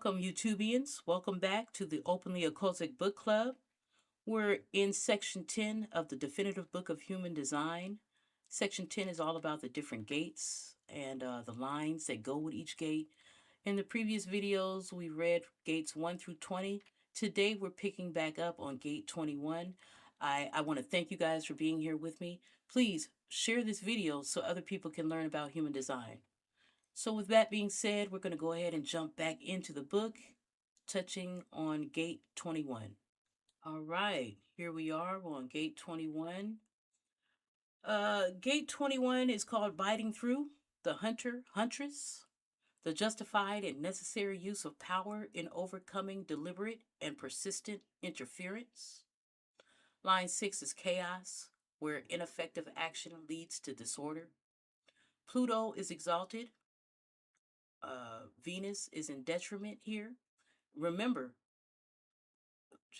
Welcome, YouTubians. Welcome back to the Openly Occultic Book Club. We're in Section 10 of the Definitive Book of Human Design. Section 10 is all about the different gates and the lines that go with each gate. In the previous videos, we read gates 1 through 20. Today, we're picking back up on gate 21. I want to thank you guys for being here with me. Please share this video so other people can learn about human design. So with that being said, we're going to go ahead and jump back into the book, touching on gate 21. All right, here we are. We're on gate 21. Gate 21 is called Biting Through, the Huntress, the justified and necessary use of power in overcoming deliberate and persistent interference. Line 6 is Chaos, where ineffective action leads to disorder. Pluto is exalted. Venus is in detriment here. Remember,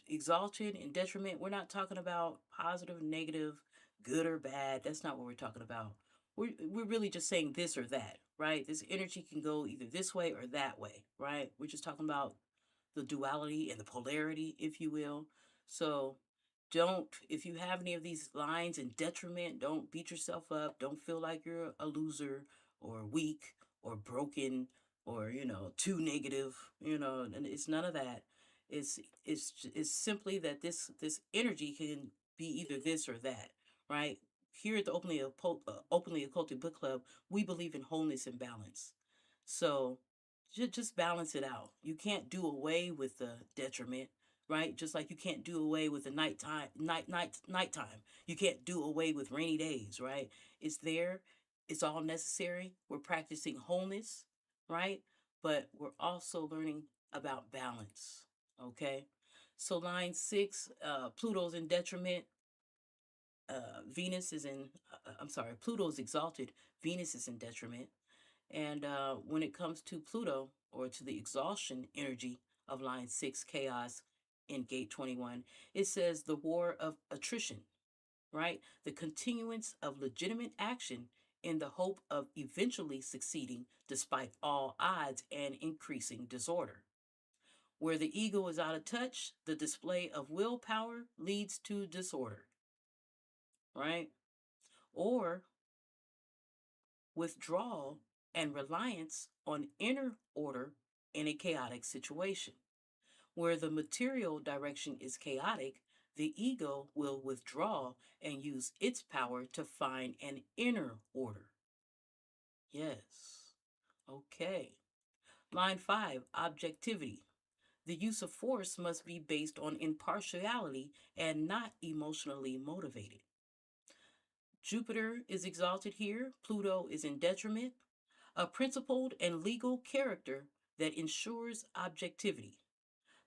exalted and detriment, we're not talking about positive, negative, good or bad. That's not what we're talking about. We're really just saying this or that, right? This energy can go either this way or that way, right? We're just talking about the duality and the polarity, if you will. So if you have any of these lines in detriment, don't beat yourself up. Don't feel like you're a loser or weak or broken or, too negative, and it's none of that. It's simply that this energy can be either this or that, right? Here at the Openly Occultic Book Club, we believe in wholeness and balance. So just balance it out. You can't do away with the detriment, right? Just like you can't do away with the nighttime. You can't do away with rainy days, right? It's there. It's all necessary. We're practicing wholeness, right? But we're also learning about balance. Okay. So line 6, Pluto's in detriment. Pluto's exalted. Venus is in detriment. And when it comes to Pluto, or to the exhaustion energy of line 6, Chaos, in gate 21, it says the war of attrition, right? The continuance of legitimate action in the hope of eventually succeeding despite all odds and increasing disorder. Where the ego is out of touch, the display of willpower leads to disorder, right? Or withdrawal and reliance on inner order in a chaotic situation. Where the material direction is chaotic, the ego will withdraw and use its power to find an inner order. Yes. Okay. Line 5, objectivity. The use of force must be based on impartiality and not emotionally motivated. Jupiter is exalted here, Pluto is in detriment. A principled and legal character that ensures objectivity.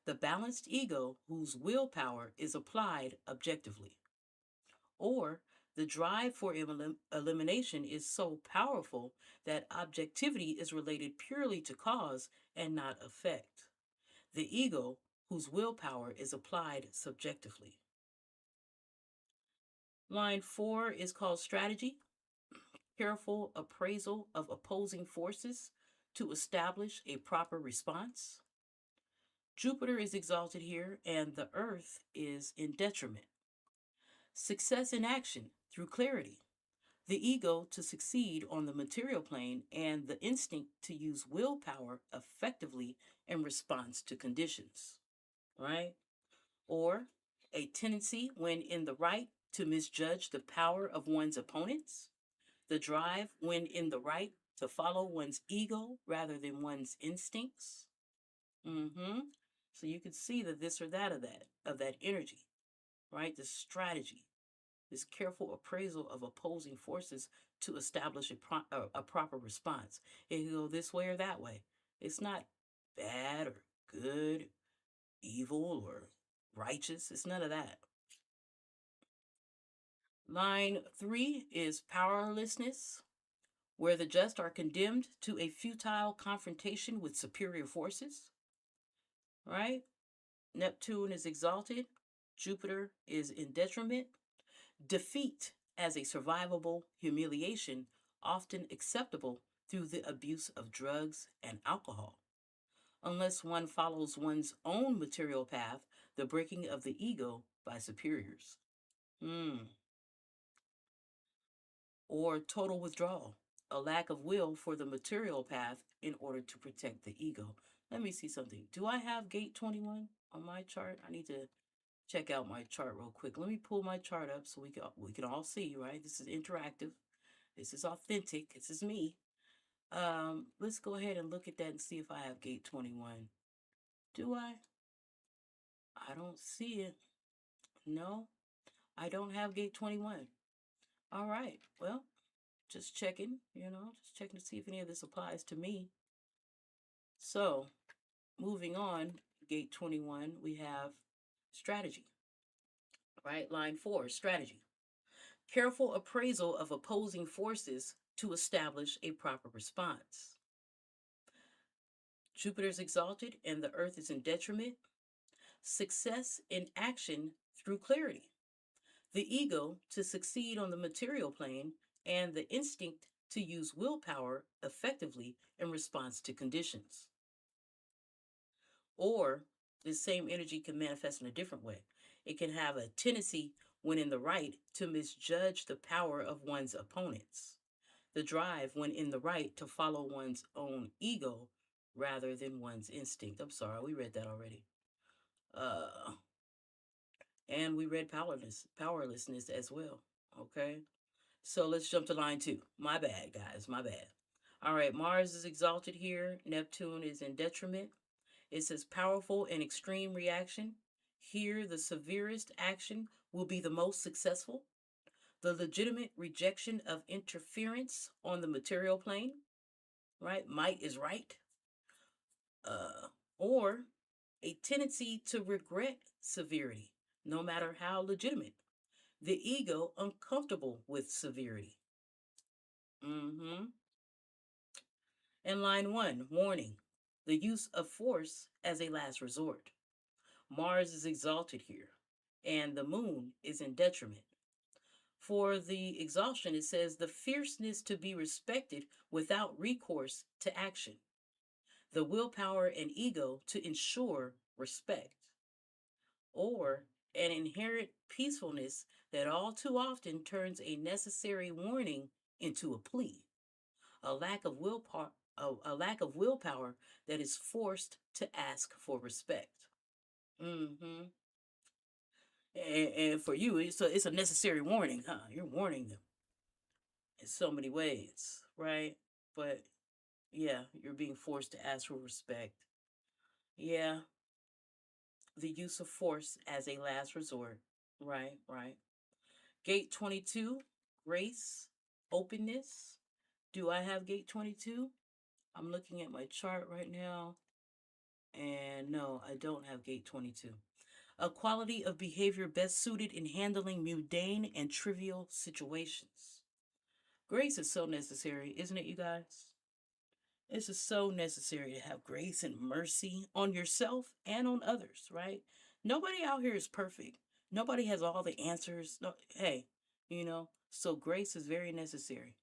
The balanced ego whose willpower is applied objectively. Or the drive for elimination is so powerful that objectivity is related purely to cause and not effect. The ego whose willpower is applied subjectively. Line 4 is called strategy. Careful appraisal of opposing forces to establish a proper response. Jupiter is exalted here, and the Earth is in detriment. Success in action through clarity. The ego to succeed on the material plane, and the instinct to use willpower effectively in response to conditions, right? Or a tendency, when in the right, to misjudge the power of one's opponents. The drive, when in the right, to follow one's ego rather than one's instincts. So you can see the this or that of that energy, right? The strategy, this careful appraisal of opposing forces to establish a proper response. It can go this way or that way. It's not bad or good, evil or righteous. It's none of that. Line 3 is powerlessness, where the just are condemned to a futile confrontation with superior forces, right? Neptune is exalted. Jupiter is in detriment. Defeat as a survivable humiliation, often acceptable through the abuse of drugs and alcohol. unless one follows one's own material path, the breaking of the ego by superiors. Hmm. Or total withdrawal, a lack of will for the material path in order to protect the ego. Let me see something. Do I have gate 21 on my chart? I need to check out my chart real quick. Let me pull my chart up so we can all see, right? This is interactive. This is authentic. This is me. Let's go ahead and look at that and see if I have gate 21. Do I? I don't see it. No, I don't have gate 21. All right. Well, just checking, just checking to see if any of this applies to me. So, moving on, gate 21, we have strategy, right? Line 4, strategy. Careful appraisal of opposing forces to establish a proper response. Jupiter's exalted and the earth is in detriment. Success in action through clarity. The ego to succeed on the material plane, and the instinct to use willpower effectively in response to conditions. Or this same energy can manifest in a different way. It can have a tendency, when in the right, to misjudge the power of one's opponents. The drive, when in the right, to follow one's own ego rather than one's instinct. I'm sorry, we read that already. And we read powerlessness as well. Okay. So let's jump to line 2. My bad, guys. My bad. All right. Mars is exalted here. Neptune is in detriment. It says powerful and extreme reaction. Here, the severest action will be the most successful. The legitimate rejection of interference on the material plane, right? Might is right. Or a tendency to regret severity, no matter how legitimate. The ego uncomfortable with severity. Mm-hmm. And line 1, warning. The use of force as a last resort. Mars is exalted here, and the moon is in detriment. For the exhaustion, it says the fierceness to be respected without recourse to action. The willpower and ego to ensure respect. Or an inherent peacefulness that all too often turns a necessary warning into a plea. A lack of willpower, that is forced to ask for respect. Mm-hmm. And for you, it's a necessary warning, huh? You're warning them in so many ways, right? But yeah, you're being forced to ask for respect. Yeah, the use of force as a last resort. Right, right. Gate 22, grace, openness. Do I have gate 22? I'm looking at my chart right now. And no, I don't have gate 22. A quality of behavior best suited in handling mundane and trivial situations. Grace is so necessary, isn't it, you guys? This is so necessary to have grace and mercy on yourself and on others, right? Nobody out here is perfect. Nobody has all the answers. No, hey, so grace is very necessary.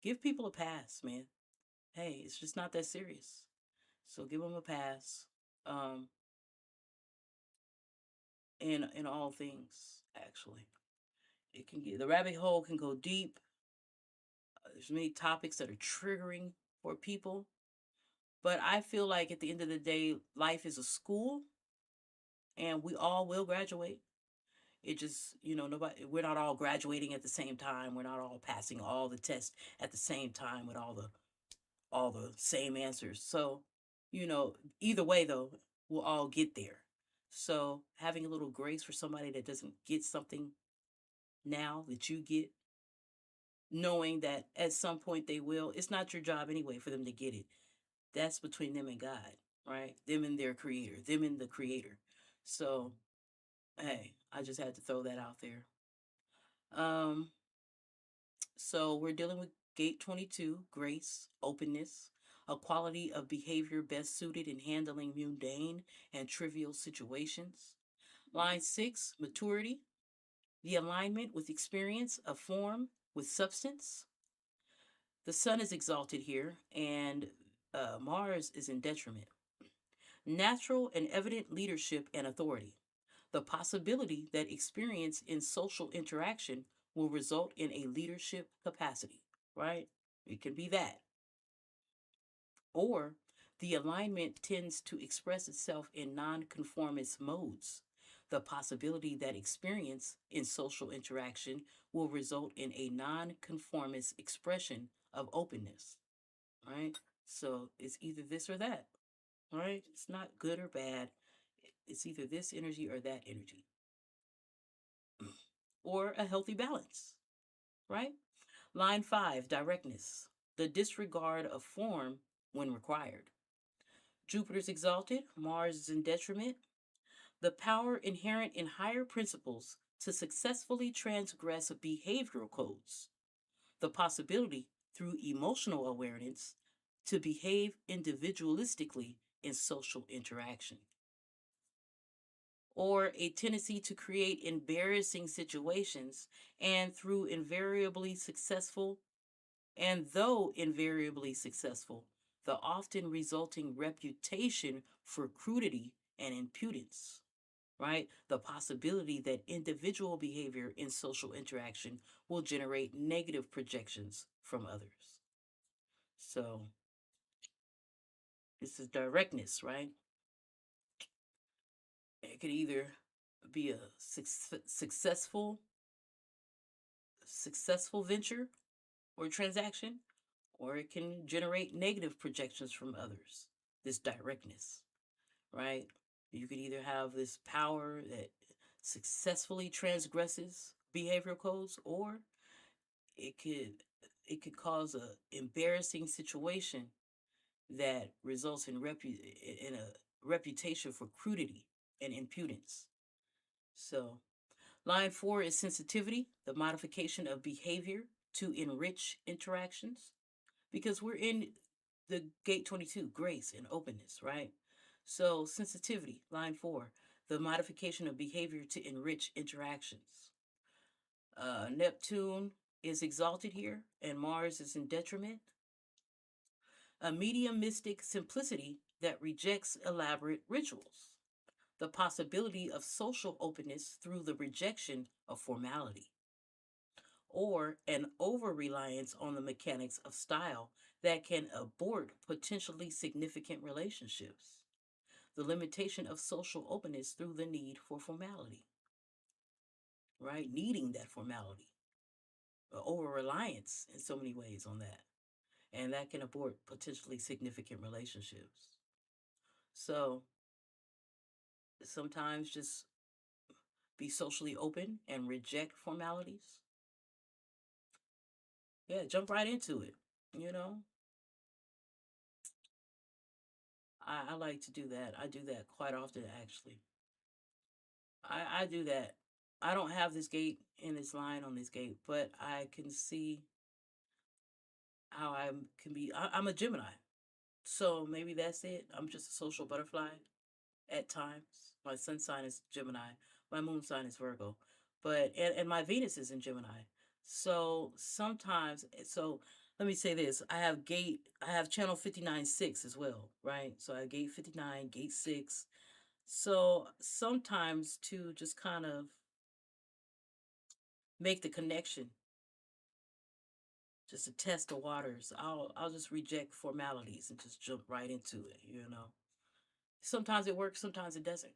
Give people a pass, man. Hey, it's just not that serious. So give them a pass. Um, in all things, actually. It can get the rabbit hole can go deep. There's many topics that are triggering for people. But I feel like at the end of the day, life is a school and we all will graduate. It just, we're not all graduating at the same time. We're not all passing all the tests at the same time with all the same answers. So, either way though, we'll all get there. So, having a little grace for somebody that doesn't get something now that you get, knowing that at some point they will, it's not your job anyway for them to get it. That's between them and God, right? Them and their creator, them and the creator. So, hey, I just had to throw that out there. Um, so we're dealing with gate 22, grace, openness, a quality of behavior best suited in handling mundane and trivial situations. Line 6, maturity, the alignment with experience of form with substance. The sun is exalted here, and Mars is in detriment. natural and evident leadership and authority. The possibility that experience in social interaction will result in a leadership capacity, right? It can be that. Or the alignment tends to express itself in nonconformist modes. The possibility that experience in social interaction will result in a nonconformist expression of openness, right? So it's either this or that, right? It's not good or bad. It's either this energy or that energy, or a healthy balance, right? Line 5, directness, the disregard of form when required. Jupiter's exalted, Mars is in detriment. The power inherent in higher principles to successfully transgress behavioral codes. The possibility, through emotional awareness, to behave individualistically in social interaction. Or a tendency to create embarrassing situations and through invariably successful and though invariably successful, the often resulting reputation for crudity and impudence, right? The possibility that individual behavior in social interaction will generate negative projections from others. So, this is directness, right? It could either be a successful venture or transaction, or it can generate negative projections from others. This directness, right? You could either have this power that successfully transgresses behavioral codes, or it could it could cause a embarrassing situation that results in a reputation for crudity and impudence. So, line 4 is sensitivity, the modification of behavior to enrich interactions, because we're in the gate 22, grace and openness, right? So, sensitivity, line 4, the modification of behavior to enrich interactions. Neptune is exalted here, and Mars is in detriment. A mediumistic simplicity that rejects elaborate rituals. The possibility of social openness through the rejection of formality. Or an over reliance on the mechanics of style that can abort potentially significant relationships. The limitation of social openness through the need for formality, right? Needing that formality, over reliance in so many ways on that. And that can abort potentially significant relationships. So sometimes just be socially open and reject formalities. Yeah, jump right into it. You know, I like to do that. I do that quite often, actually. I do that. I don't have this gate in this line on this gate, but I can see how I can be. I'm a Gemini. So maybe that's it. I'm just a social butterfly at times. My sun sign is Gemini. My moon sign is Virgo. And my Venus is in Gemini. So sometimes let me say this. I have channel 59.6 as well, right? So I have gate 59, gate 6. So sometimes to just kind of make the connection, just to test the waters, I'll just reject formalities and just jump right into it. Sometimes it works, sometimes it doesn't.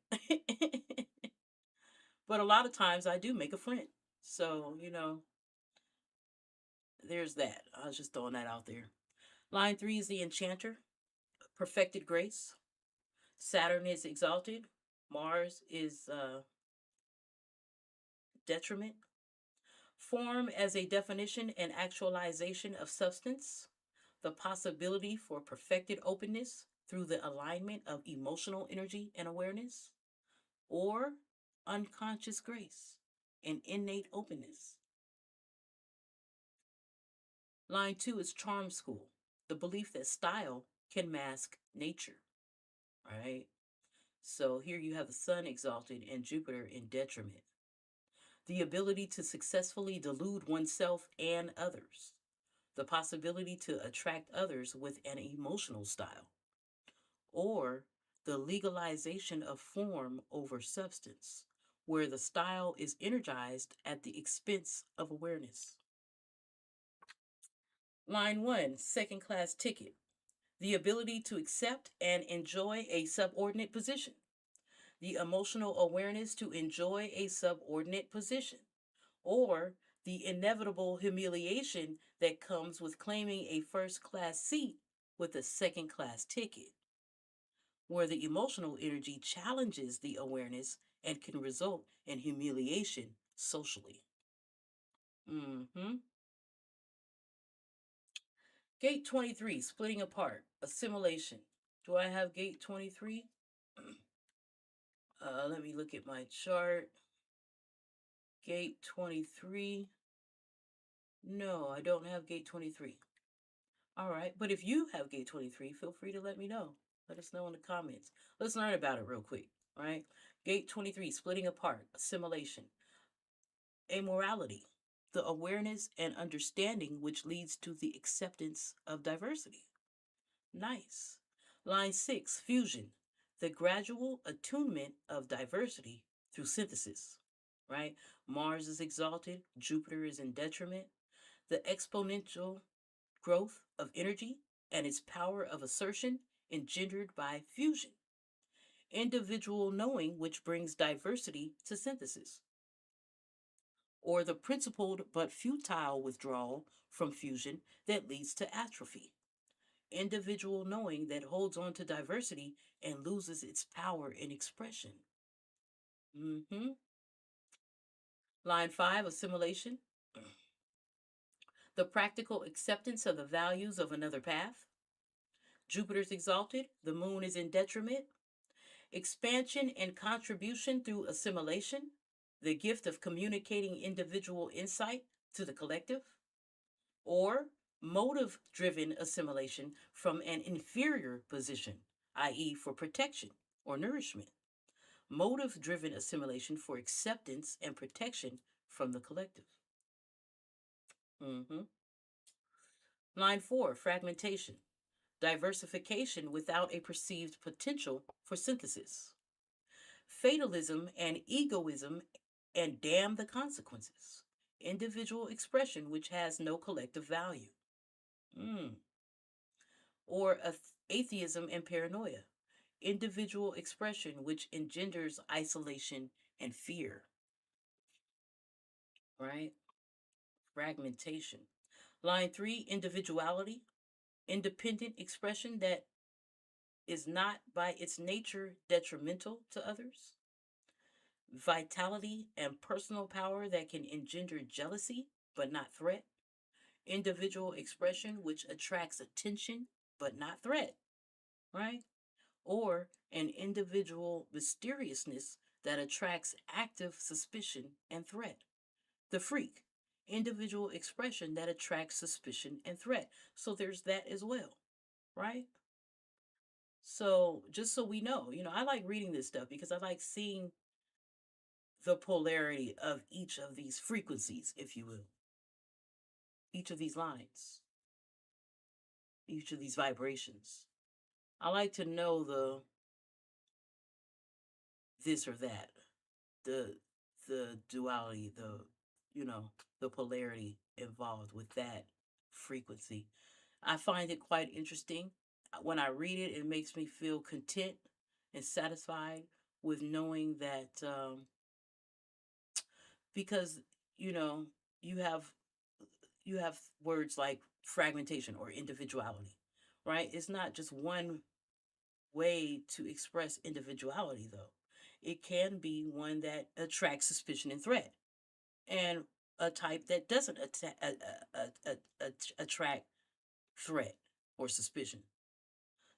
But a lot of times I do make a friend. So, there's that. I was just throwing that out there. Line 3 is the enchanter, perfected grace. Saturn is exalted. Mars is detriment. Form as a definition and actualization of substance. The possibility for perfected openness through the alignment of emotional energy and awareness. Or unconscious grace and innate openness. Line 2 is charm school, the belief that style can mask nature, right? So here you have the sun exalted and Jupiter in detriment. The ability to successfully delude oneself and others. The possibility to attract others with an emotional style. Or the legalization of form over substance, where the style is energized at the expense of awareness. Line 1, second class ticket. The ability to accept and enjoy a subordinate position. The emotional awareness to enjoy a subordinate position, or the inevitable humiliation that comes with claiming a first class seat with a second class ticket, where the emotional energy challenges the awareness and can result in humiliation socially. hmm Gate 23, splitting apart, assimilation. Do I have gate 23? Let me look at my chart. Gate 23. No, I don't have gate 23. All right, but if you have gate 23, feel free to let me know. Let us know in the comments. Let's learn about it real quick, all right? Gate 23, splitting apart, assimilation, amorality, the awareness and understanding which leads to the acceptance of diversity. Nice. Line 6, fusion, the gradual attunement of diversity through synthesis, right? Mars is exalted, Jupiter is in detriment. The exponential growth of energy and its power of assertion engendered by fusion. Individual knowing which brings diversity to synthesis. Or the principled but futile withdrawal from fusion that leads to atrophy. Individual knowing that holds on to diversity and loses its power in expression. hmm Line 5, assimilation. The practical acceptance of the values of another path. Jupiter's exalted, the moon is in detriment. Expansion and contribution through assimilation, the gift of communicating individual insight to the collective. Or motive driven assimilation from an inferior position, i.e., for protection or nourishment. Motive driven assimilation for acceptance and protection from the collective. Mhm. Line 4, fragmentation, diversification without a perceived potential for synthesis. Fatalism and egoism, and damn the consequences. Individual expression which has no collective value. Mm. Or atheism and paranoia. Individual expression which engenders isolation and fear. Right? Fragmentation. Line 3, individuality. Independent expression that is not by its nature detrimental to others. Vitality and personal power that can engender jealousy but not threat. Individual expression which attracts attention but not threat, right? Or an individual mysteriousness that attracts active suspicion and threat. The freak, individual expression that attracts suspicion and threat. So there's that as well, right? So just so we know, I like reading this stuff because I like seeing the polarity of each of these frequencies, if you will, each of these lines, each of these vibrations. I like to know the this or that, the duality, you know, the polarity involved with that frequency. I find it quite interesting. When I read it, it makes me feel content and satisfied with knowing that because you know you have you have words like fragmentation or individuality, right? It's not just one way to express individuality, though. It can be one that attracts suspicion and threat, and a type that doesn't attract threat or suspicion.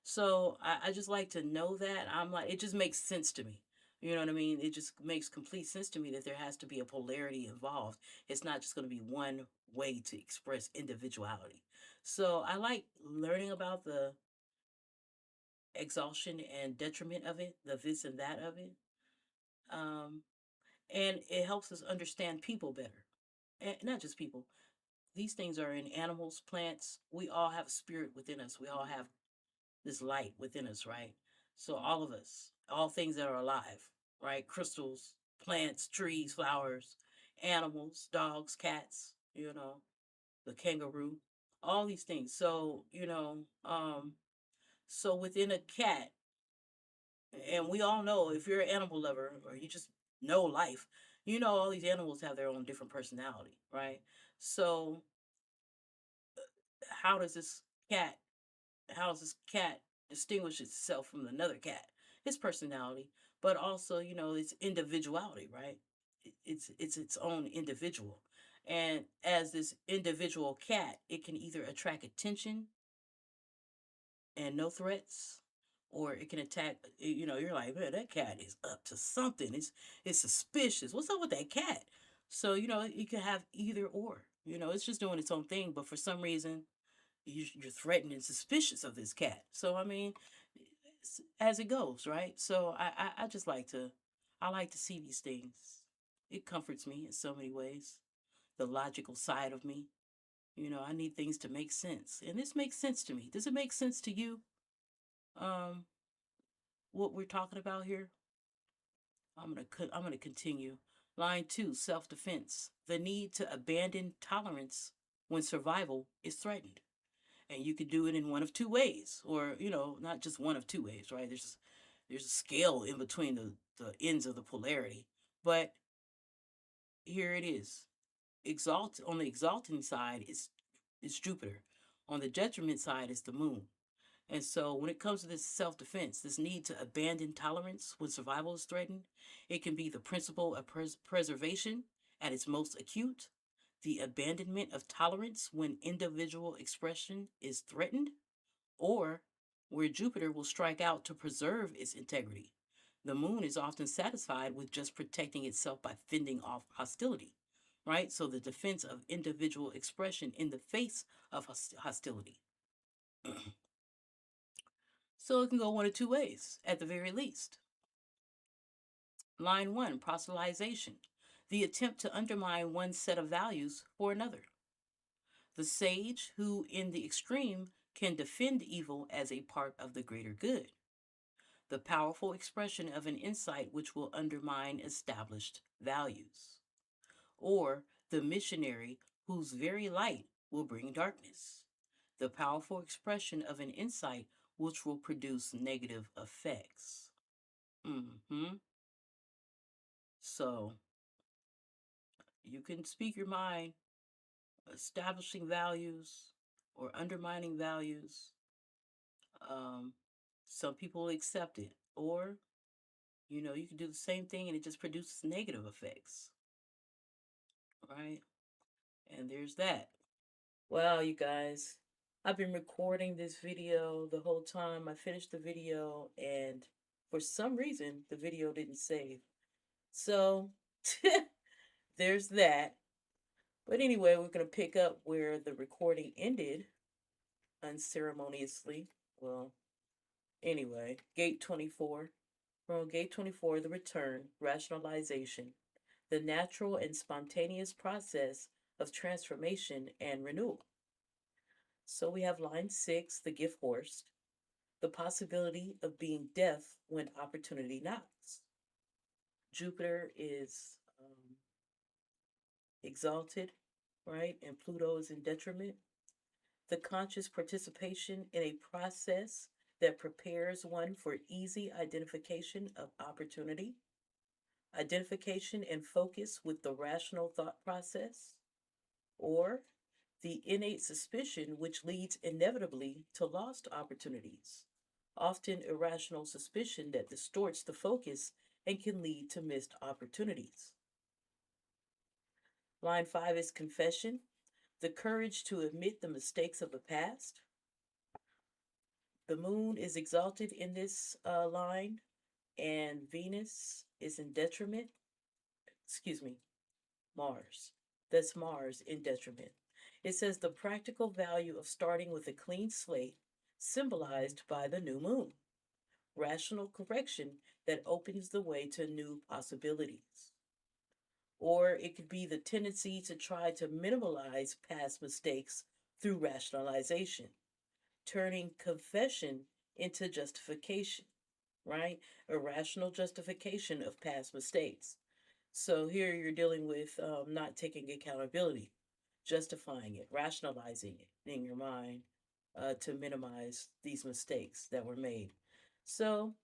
So I just like to know that. I'm like, it just makes sense to me. You know what I mean? It just makes complete sense to me that there has to be a polarity involved. It's not just going to be one way to express individuality. So I like learning about the exhaustion and detriment of it, the this and that of it. Um, and it helps us understand people better. And not just people. These things are in animals, plants. We all have spirit within us. We all have this light within us, right? So all of us, all things that are alive, right? Crystals, plants, trees, flowers, animals, dogs, cats, the kangaroo, all these things. So, so within a cat, and we all know if you're an animal lover or you just know life, all these animals have their own different personality, right? So how does this cat how does this cat distinguish itself from another cat? Its personality, but also, its individuality, right? It's its own individual. And as this individual cat, it can either attract attention and no threats, or it can attack. You're like, man, that cat is up to something. It's suspicious. What's up with that cat? So you can have either or. It's just doing its own thing, but for some reason you're threatened and suspicious of this cat. So I mean, as it goes, right? So I just I like to see these things. It comforts me in so many ways. The logical side of me. I need things to make sense, and this makes sense to me. Does it make sense to you? Um, what we're talking about here? I'm gonna continue. Line 2, self-defense. The need to abandon tolerance when survival is threatened. And you could do it in one of two ways, or not just one of two ways, right? There's a scale in between the ends of the polarity, but here it is. Exalt On the exalting side is Jupiter. On the detriment side is the moon. And so when it comes to this self-defense, this need to abandon tolerance when survival is threatened, it can be the principle of preservation at its most acute, the abandonment of tolerance when individual expression is threatened, or where Jupiter will strike out to preserve its integrity. The moon is often satisfied with just protecting itself by fending off hostility, right? So the defense of individual expression in the face of hostility. So it can go one of two ways, at the very least. Line 1, proselytization, the attempt to undermine one set of values for another. The sage who, in the extreme, can defend evil as a part of the greater good. The powerful expression of an insight which will undermine established values. Or the missionary whose very light will bring darkness. The powerful expression of an insight which will produce negative effects. So you can speak your mind, establishing values or undermining values. Um, some people accept it, or you can do the same thing and it just produces negative effects, right? And there's that. Well, you guys, I've been recording this video the whole time. I finished the video, and for some reason, the video didn't save. So there's that. But anyway, we're going to pick up where the recording ended unceremoniously. Well, anyway, Gate 24. From Gate 24, the return, rationalization, the natural and spontaneous process of transformation and renewal. So we have line 6, the gift horse, the possibility of being deaf when opportunity knocks. Jupiter is exalted, right? And Pluto is in detriment. The conscious participation in a process that prepares one for easy identification of opportunity, identification and focus with the rational thought process, or the innate suspicion which leads inevitably to lost opportunities, often irrational suspicion that distorts the focus and can lead to missed opportunities. Line 5 is confession, the courage to admit the mistakes of the past. The moon is exalted in this line, and Venus is in detriment. Excuse me, Mars. That's Mars in detriment. It says the practical value of starting with a clean slate, symbolized by the new moon. Rational correction that opens the way to new possibilities. Or it could be the tendency to try to minimize past mistakes through rationalization, turning confession into justification. right? Irrational justification of past mistakes. So here you're dealing with not taking accountability, justifying it, rationalizing it in your mind to minimize these mistakes that were made. So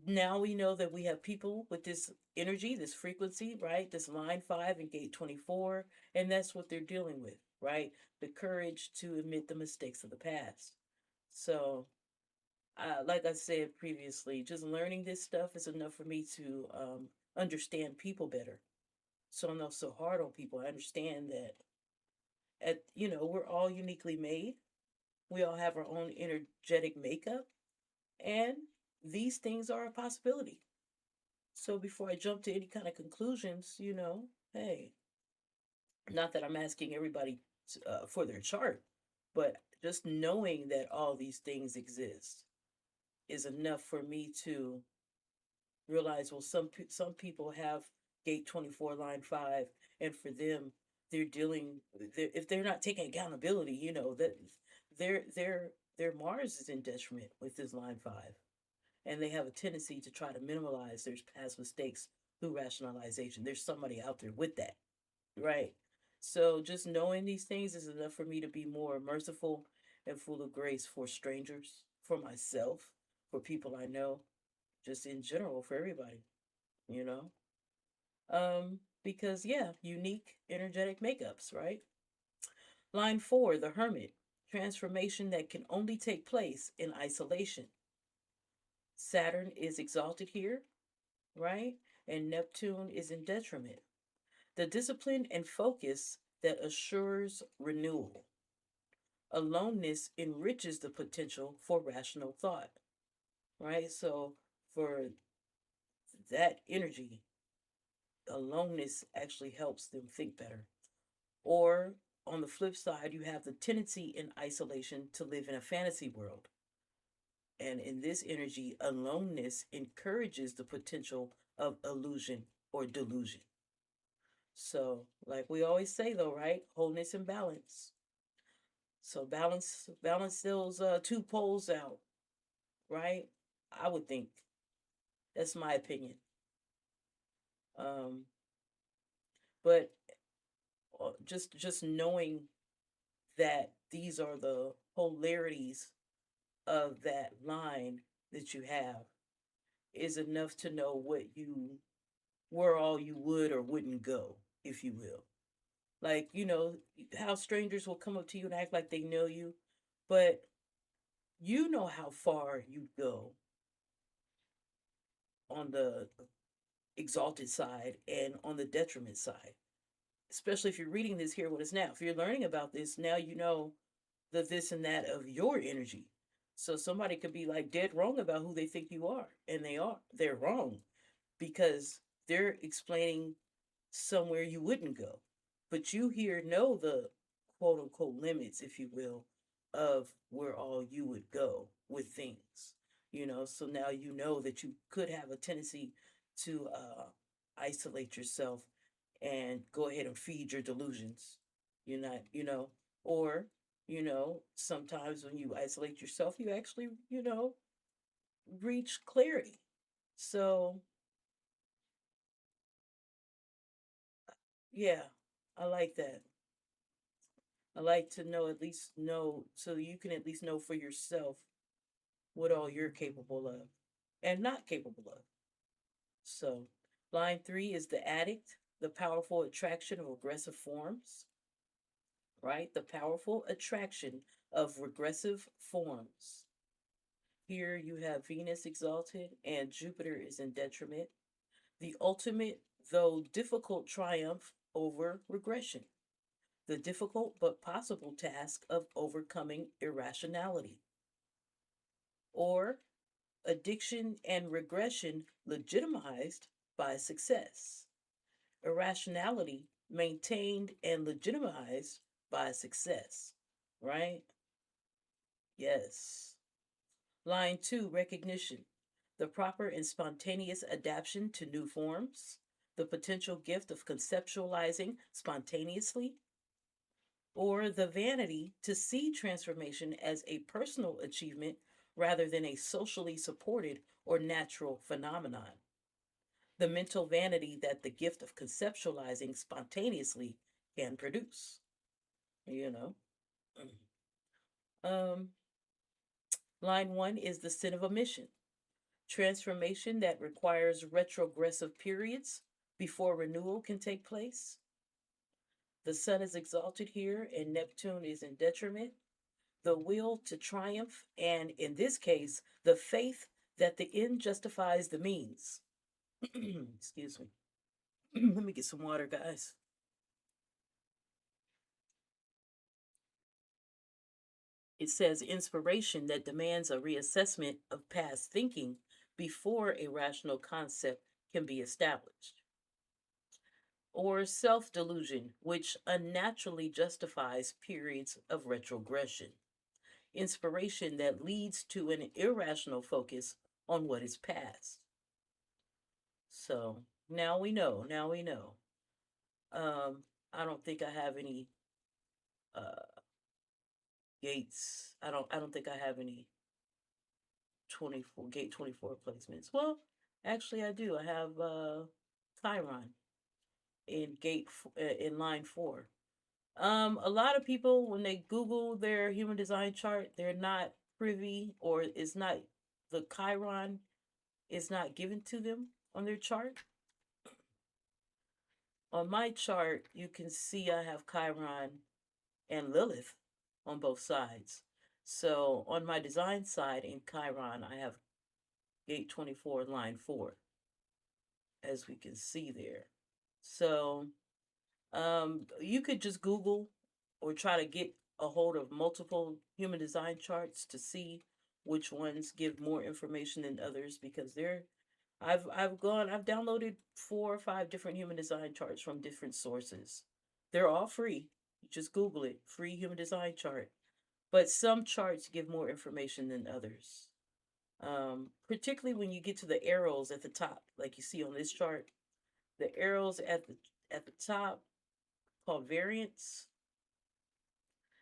now we know that we have people with this energy, this frequency, right? This line 5 and gate 24, and that's what they're dealing with, right? The courage to admit the mistakes of the past. So, like I said previously, just learning this stuff is enough for me to understand people better. So I'm not so hard on people. I understand that we're all uniquely made. We all have our own energetic makeup, and these things are a possibility. So before I jump to any kind of conclusions, hey, not that I'm asking everybody for their chart, but just knowing that all these things exist is enough for me to realize. Well, some people have gate 24, line 5, and for them, they're dealing. If they're not taking accountability, that their Mars is in detriment with this line 5, and they have a tendency to try to minimize their past mistakes through rationalization. There's somebody out there with that, right? So just knowing these things is enough for me to be more merciful and full of grace for strangers, for myself, for people I know, just in general for everybody, you know? Because yeah, unique energetic makeups, right? Line 4, the hermit, transformation that can only take place in isolation. Saturn is exalted here, right? And Neptune is in detriment. The discipline and focus that assures renewal. Aloneness enriches the potential for rational thought, right? So for that energy, aloneness actually helps them think better. Or on the flip side, you have the tendency in isolation to live in a fantasy world. And in this energy, aloneness encourages the potential of illusion or delusion. So, like we always say, though, right? Wholeness and balance. So balance those two poles out, right? I would think that's my opinion. Um, but just knowing that these are the polarities of that line that you have is enough to know where all you would or wouldn't go, if you will. Like, how strangers will come up to you and act like they know you, but you know how far you'd go on the exalted side and on the detriment side. Especially if you're reading this here, what is now. If you're learning about this, now you know the this and that of your energy. So somebody could be like dead wrong about who they think you are, and they are. They're wrong because they're explaining somewhere you wouldn't go. But you here know the quote unquote limits, if you will, of where all you would go with things. So now you know that you could have a tendency to isolate yourself and go ahead and feed your delusions. You're not, or, sometimes when you isolate yourself, you actually, reach clarity. So, yeah, I like that. I like to know, at least know, so you can at least know for yourself what all you're capable of and not capable of. So, line 3 is the addict, the powerful attraction of aggressive forms, right? The powerful attraction of regressive forms. Here you have Venus exalted and Jupiter is in detriment. The ultimate, though difficult, triumph over regression. The difficult but possible task of overcoming irrationality. Or addiction and regression legitimized by success. Irrationality maintained and legitimized by success, right? Yes. Line 2, recognition. The proper and spontaneous adaptation to new forms. The potential gift of conceptualizing spontaneously. Or the vanity to see transformation as a personal achievement rather than a socially supported or natural phenomenon. The mental vanity that the gift of conceptualizing spontaneously can produce. You know. Um, line one is the sin of omission, transformation that requires retrogressive periods before renewal can take place. The sun is exalted here, and Neptune is in detriment. The will to triumph, and in this case, the faith that the end justifies the means. Excuse me. Let me get some water, guys. It says inspiration that demands a reassessment of past thinking before a rational concept can be established. Or self delusion, which unnaturally justifies periods of retrogression. Inspiration that leads to an irrational focus on what is past. So now we know. Now we know. I don't think I have any uh, gates. I don't think I have any 24 placements. Well, actually, I do. I have Chiron in in line 4. A lot of people when they Google their human design chart, they're not privy, or it's not, the Chiron is not given to them on their chart. On my chart, you can see I have Chiron and Lilith on both sides. So on my design side in Chiron, I have gate 24, line 4, as we can see there. So you could just Google or try to get a hold of multiple human design charts to see which ones give more information than others, because I've downloaded 4 or 5 different human design charts from different sources. They're all free. You just Google it, free human design chart. But some charts give more information than others. Particularly when you get to the arrows at the top, like you see on this chart, the arrows at the top called variants.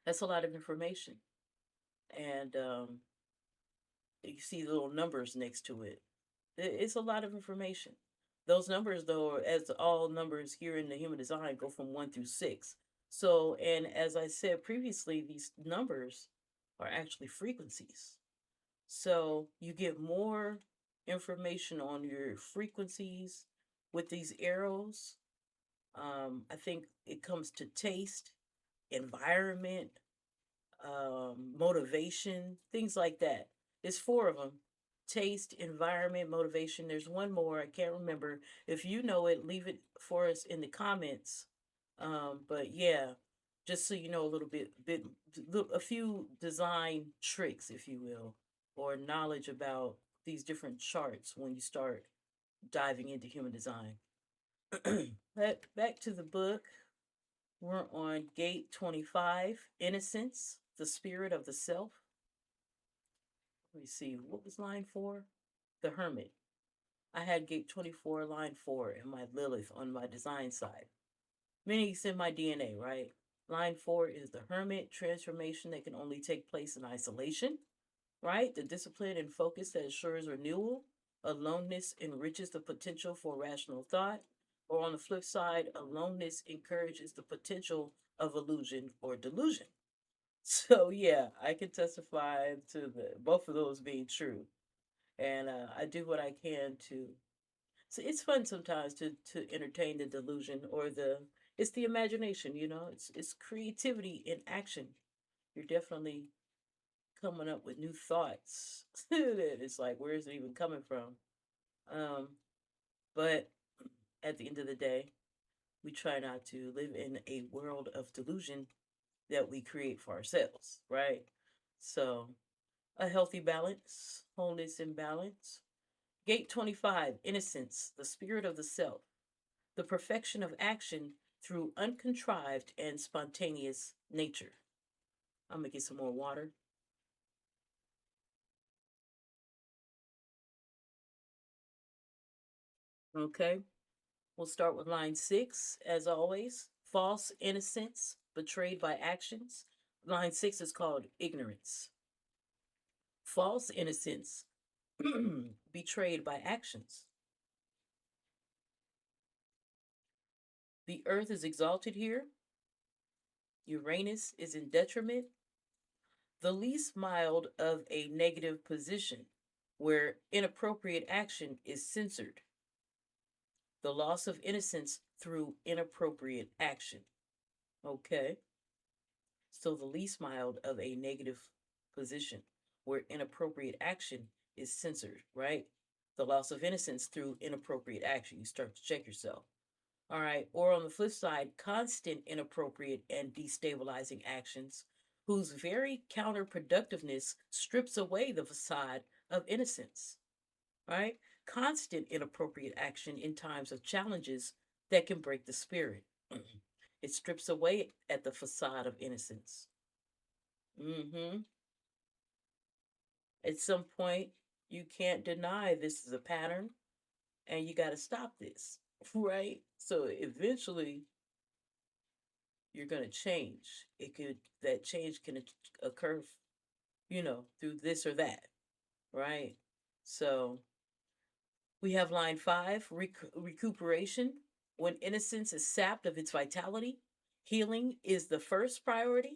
That's a lot of information, and you see little numbers next to it. It's a lot of information. Those numbers, though, as all numbers here in the human design, go from 1 through 6. So, and as I said previously, these numbers are actually frequencies. So you get more information on your frequencies with these arrows. I think it comes to taste, environment, motivation, things like that. There's 4 of them: taste, environment, motivation. There's one more, I can't remember. If you know it, leave it for us in the comments. But yeah, just so you know a a few design tricks, if you will, or knowledge about these different charts when you start diving into human design. Back to the book. We're on gate 25, Innocence, the spirit of the self. Let me see, what was line 4? The Hermit. I had gate 24, line 4, and my Lilith on my design side. Meaning it's in my DNA, right? Line 4 is the Hermit, transformation that can only take place in isolation, right? The discipline and focus that assures renewal. Aloneness enriches the potential for rational thought. Or on the flip side, aloneness encourages the potential of illusion or delusion. So yeah, I can testify to both of those being true, and I do what I can to. So it's fun sometimes to entertain the delusion, or it's the imagination, it's creativity in action. You're definitely coming up with new thoughts. It's like, where is it even coming from? Um, but at the end of the day, we try not to live in a world of delusion that we create for ourselves, right? So, a healthy balance, wholeness and balance. Gate 25, innocence, the spirit of the self, the perfection of action through uncontrived and spontaneous nature. I'm gonna get some more water. Okay, we'll start with line 6, as always. False innocence, betrayed by actions. Line 6 is called ignorance. False innocence betrayed by actions. The earth is exalted here. Uranus is in detriment. The least mild of a negative position where inappropriate action is censored. The loss of innocence through inappropriate action. Okay. So the least mild of a negative position where inappropriate action is censored, right? The loss of innocence through inappropriate action. You start to check yourself. All right. Or on the flip side, constant inappropriate and destabilizing actions whose very counterproductiveness strips away the facade of innocence, right? Constant inappropriate action in times of challenges that can break the spirit. It strips away at the facade of innocence. Mm-hmm. At some point, you can't deny this is a pattern and you got to stop this, right? So eventually, you're going to change. That change can occur, through this or that, right? So we have line 5, recuperation. When innocence is sapped of its vitality, healing is the first priority.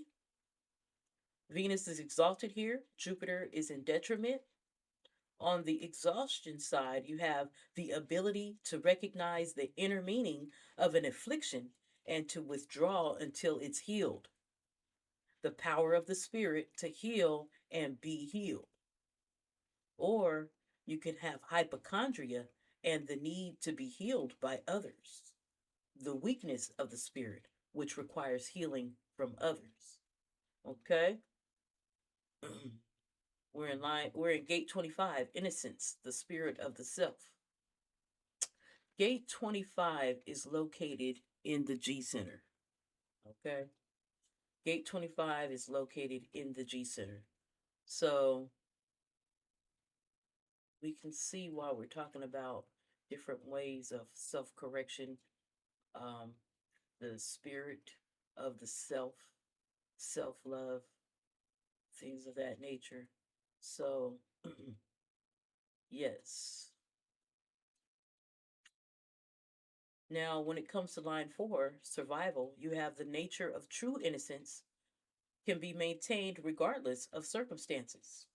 Venus is exalted here, Jupiter is in detriment. On the exhaustion side, you have the ability to recognize the inner meaning of an affliction and to withdraw until it's healed. The power of the spirit to heal and be healed. Or you can have hypochondria and the need to be healed by others. The weakness of the spirit, which requires healing from others. Okay? we're in gate 25, innocence, the spirit of the self. Gate 25 is located in the G center. Okay? Gate 25 is located in the G center. So we can see why we're talking about different ways of self correction, um, the spirit of the self love, things of that nature. So, yes. Now, when it comes to line 4, survival, you have the nature of true innocence can be maintained regardless of circumstances.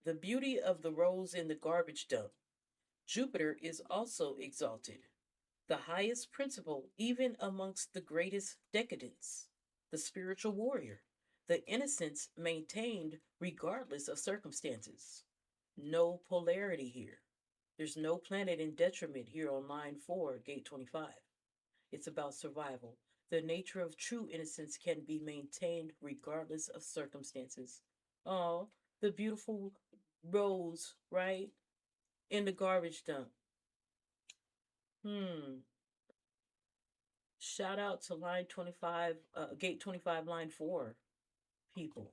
The beauty of the rose in the garbage dump. Jupiter is also exalted, the highest principle even amongst the greatest decadents, the spiritual warrior, the innocence maintained regardless of circumstances. No polarity here. There's no planet in detriment here on line 4, gate 25. It's about survival. The nature of true innocence can be maintained regardless of circumstances. Oh, the beautiful rose, right? In the garbage dump. Hmm. Shout out to line 25, gate 25, line 4 people.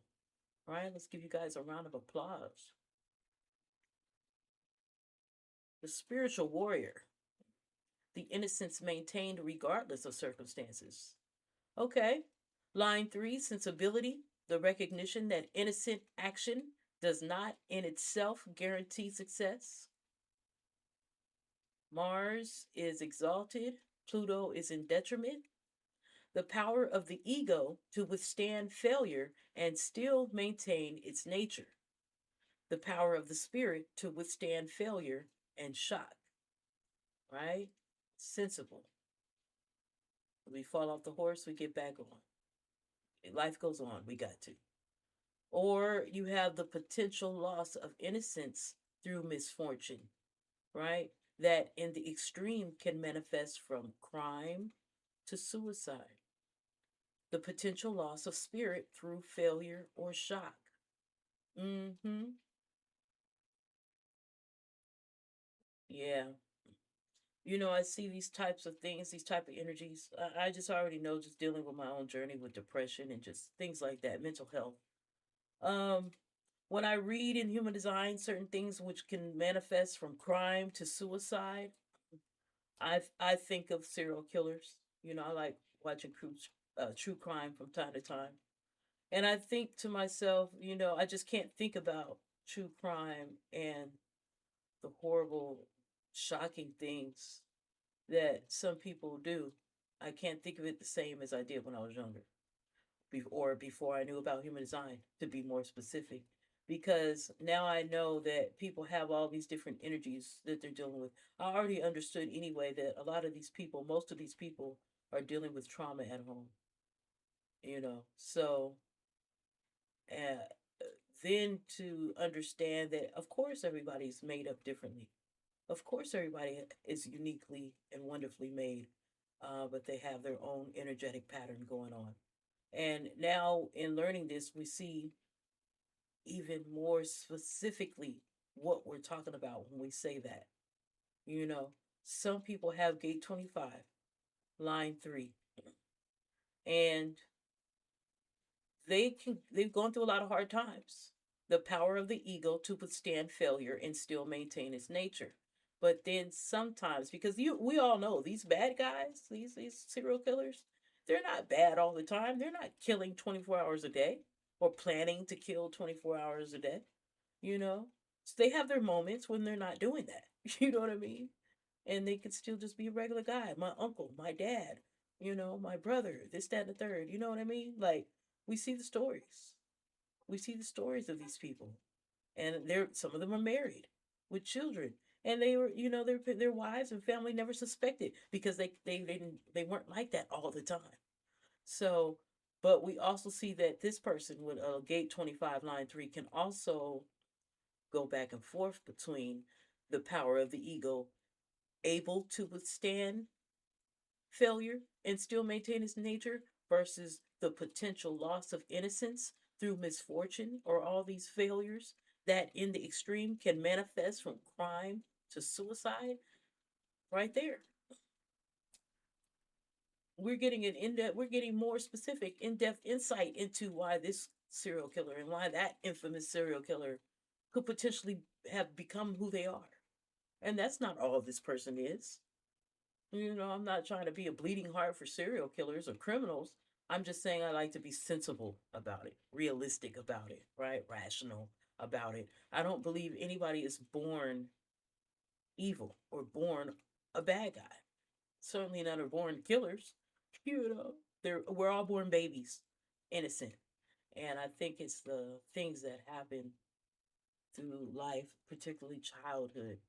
Right? Let's give you guys a round of applause. The spiritual warrior. The innocence maintained regardless of circumstances. Okay. Line 3, sensibility. The recognition that innocent action does not in itself guarantee success. Mars is exalted. Pluto is in detriment. The power of the ego to withstand failure and still maintain its nature. The power of the spirit to withstand failure and shock, right? Sensible. We fall off the horse, we get back on. Life goes on, we got to. Or you have the potential loss of innocence through misfortune, right? That in the extreme can manifest from crime to suicide. The potential loss of spirit through failure or shock. Mm-hmm. Yeah. I see these types of things, these type of energies. I just already know, just dealing with my own journey with depression and just things like that, mental health. Um, when I read in human design certain things which can manifest from crime to suicide, I think of serial killers. I like watching true crime from time to time. And I think to myself, I just can't think about true crime and the horrible, shocking things that some people do. I can't think of it the same as I did when I was younger, or before I knew about human design, to be more specific. Because now I know that people have all these different energies that they're dealing with. I already understood anyway that a lot of these people, most of these people, are dealing with trauma at home. So, uh, then to understand that, of course, everybody's made up differently. Of course, everybody is uniquely and wonderfully made, but they have their own energetic pattern going on. And now, in learning this, we see even more specifically what we're talking about when we say that. You know, some people have gate 25, line 3, and they've gone through a lot of hard times. The power of the ego to withstand failure and still maintain its nature. But then sometimes, because we all know these bad guys, these serial killers, they're not bad all the time. They're not killing 24 hours a day or planning to kill 24 hours a day, you know? So they have their moments when they're not doing that. You know what I mean? And they could still just be a regular guy. My uncle, my dad, my brother, this, that, and the third. You know what I mean? Like, we see the stories. We see the stories of these people, and they're some of them are married with children, and they were, their wives and family never suspected because they weren't like that all the time. So, but we also see that this person with a gate 25 line 3 can also go back and forth between the power of the ego, able to withstand failure and still maintain its nature, versus the potential loss of innocence through misfortune or all these failures that in the extreme can manifest from crime to suicide. Right there, we're getting more specific, in-depth insight into why this serial killer and why that infamous serial killer could potentially have become who they are. And that's not all this person is. I'm not trying to be a bleeding heart for serial killers or criminals. I'm just saying I like to be sensible about it, realistic about it, right? Rational about it. I don't believe anybody is born evil or born a bad guy. Certainly none are born killers. We're all born babies, innocent. And I think it's the things that happen through life, particularly childhood,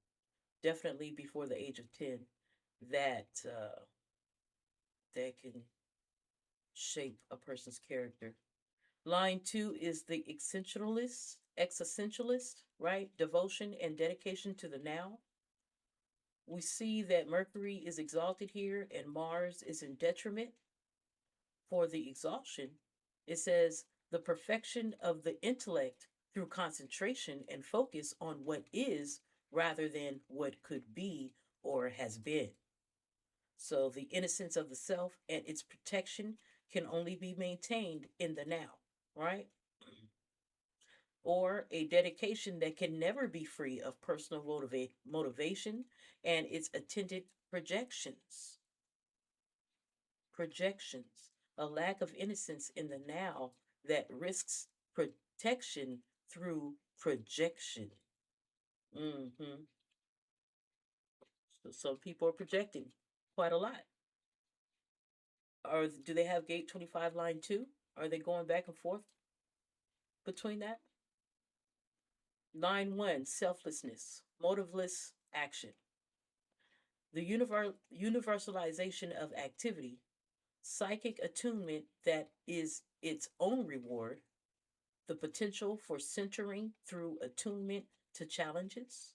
definitely before the age of 10, that that can shape a person's character. Line 2 is the existentialist, right? Devotion and dedication to the now. We see that Mercury is exalted here and Mars is in detriment. For the exaltation, it says the perfection of the intellect through concentration and focus on what is rather than what could be or has been. So the innocence of the self and its protection can only be maintained in the now, right? Or a dedication that can never be free of personal motivation and its attendant projections. Projections. A lack of innocence in the now that risks protection through projection. Mm-hmm. So some people are projecting quite a lot. Or do they have gate 25 line 2? Are they going back and forth between that? Line 1, selflessness, motiveless action. The universalization of activity, psychic attunement that is its own reward, the potential for centering through attunement to challenges,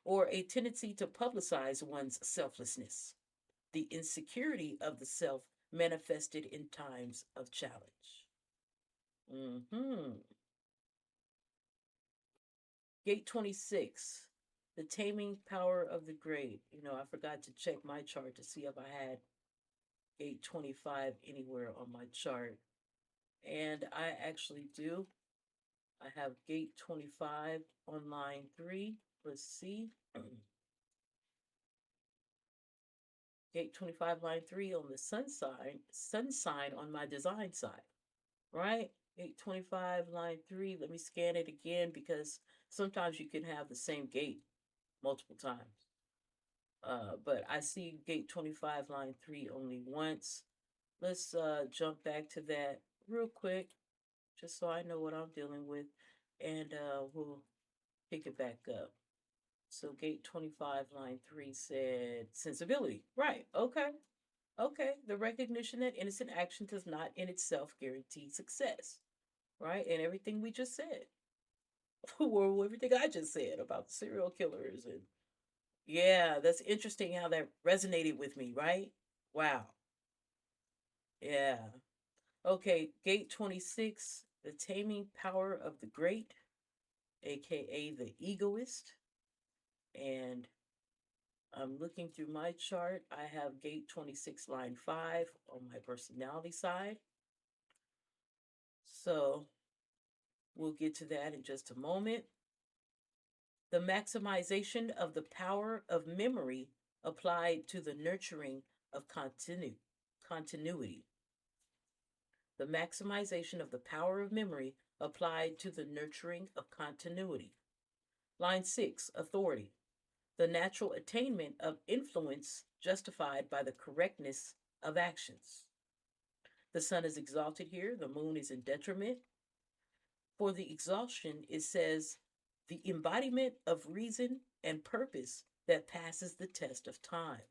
or a tendency to publicize one's selflessness, the insecurity of the self manifested in times of challenge. Mm-hmm. Gate 26, the taming power of the great. I forgot to check my chart to see if I had gate 25 anywhere on my chart. And I actually do. I have gate 25 on line 3. Let's see. Gate 25, line 3 on the sun sign on my design side, right? Gate 25, line 3. Let me scan it again because sometimes you can have the same gate multiple times. But I see gate 25, line 3 only once. Let's jump back to that real quick, just so I know what I'm dealing with, and we'll pick it back up. So gate 25, line 3 said sensibility. Right. Okay. Okay. The recognition that innocent action does not in itself guarantee success. Right. And everything we just said. Or everything I just said about the serial killers. And yeah, that's interesting how that resonated with me, right? Wow. Yeah. Okay. Gate 26, the taming power of the great, aka the egoist. And I'm looking through my chart. I have gate 26, line 5 on my personality side. So we'll get to that in just a moment. The maximization of the power of memory applied to the nurturing of continuity. The maximization of the power of memory applied to the nurturing of continuity. Line 6, authority. The natural attainment of influence justified by the correctness of actions. The sun is exalted here, the moon is in detriment. For the exhaustion, it says, the embodiment of reason and purpose that passes the test of time.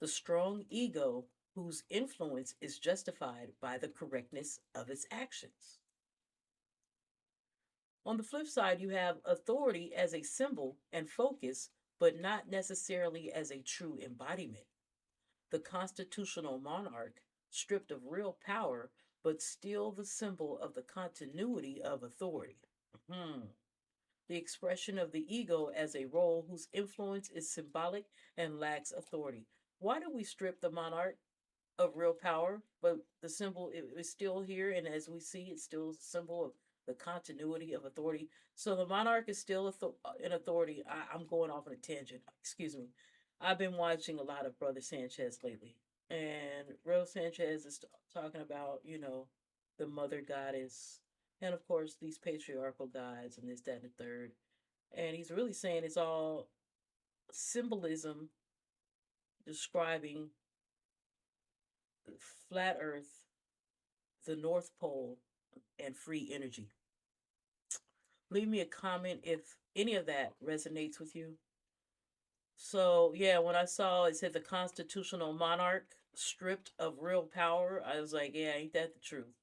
The strong ego whose influence is justified by the correctness of its actions. On the flip side, you have authority as a symbol and focus, but not necessarily as a true embodiment. The constitutional monarch, stripped of real power, but still the symbol of the continuity of authority. The expression of the ego as a role whose influence is symbolic and lacks authority. Why do we strip the monarch of real power, but the symbol is still here, and as we see, it's still a symbol of the continuity of authority. So the monarch is still in authority. I'm going off on a tangent. Excuse me. I've been watching a lot of Brother Sanchez lately, and Rose Sanchez is talking about, the mother goddess, and of course these patriarchal gods and this, that, and the third. And he's really saying it's all symbolism describing flat Earth, the North Pole, and free energy. Leave me a comment if any of that resonates with you. So, yeah, when I saw it said the constitutional monarch stripped of real power, I was like, yeah, ain't that the truth?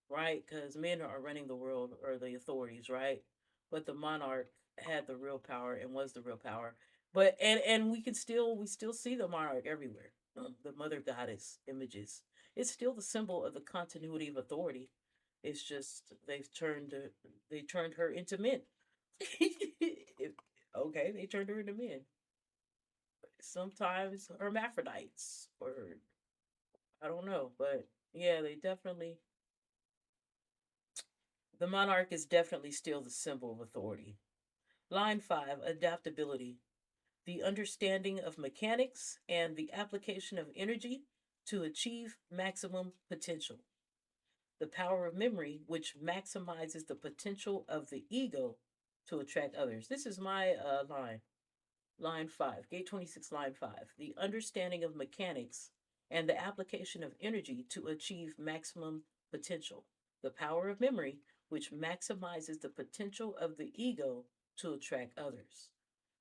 Right? Because men are running the world, or the authorities, right? But the monarch had the real power and was the real power. But and we still see the monarch everywhere. The mother goddess images. It's still the symbol of the continuity of authority. It's just they turned her into men. Okay, they turned her into men. Sometimes hermaphrodites, or I don't know, but yeah, the monarch is definitely still the symbol of authority. Line 5, adaptability. The understanding of mechanics and the application of energy to achieve maximum potential. The power of memory, which maximizes the potential of the ego to attract others. This is my line 5, gate 26, line 5. The understanding of mechanics and the application of energy to achieve maximum potential. The power of memory, which maximizes the potential of the ego to attract others.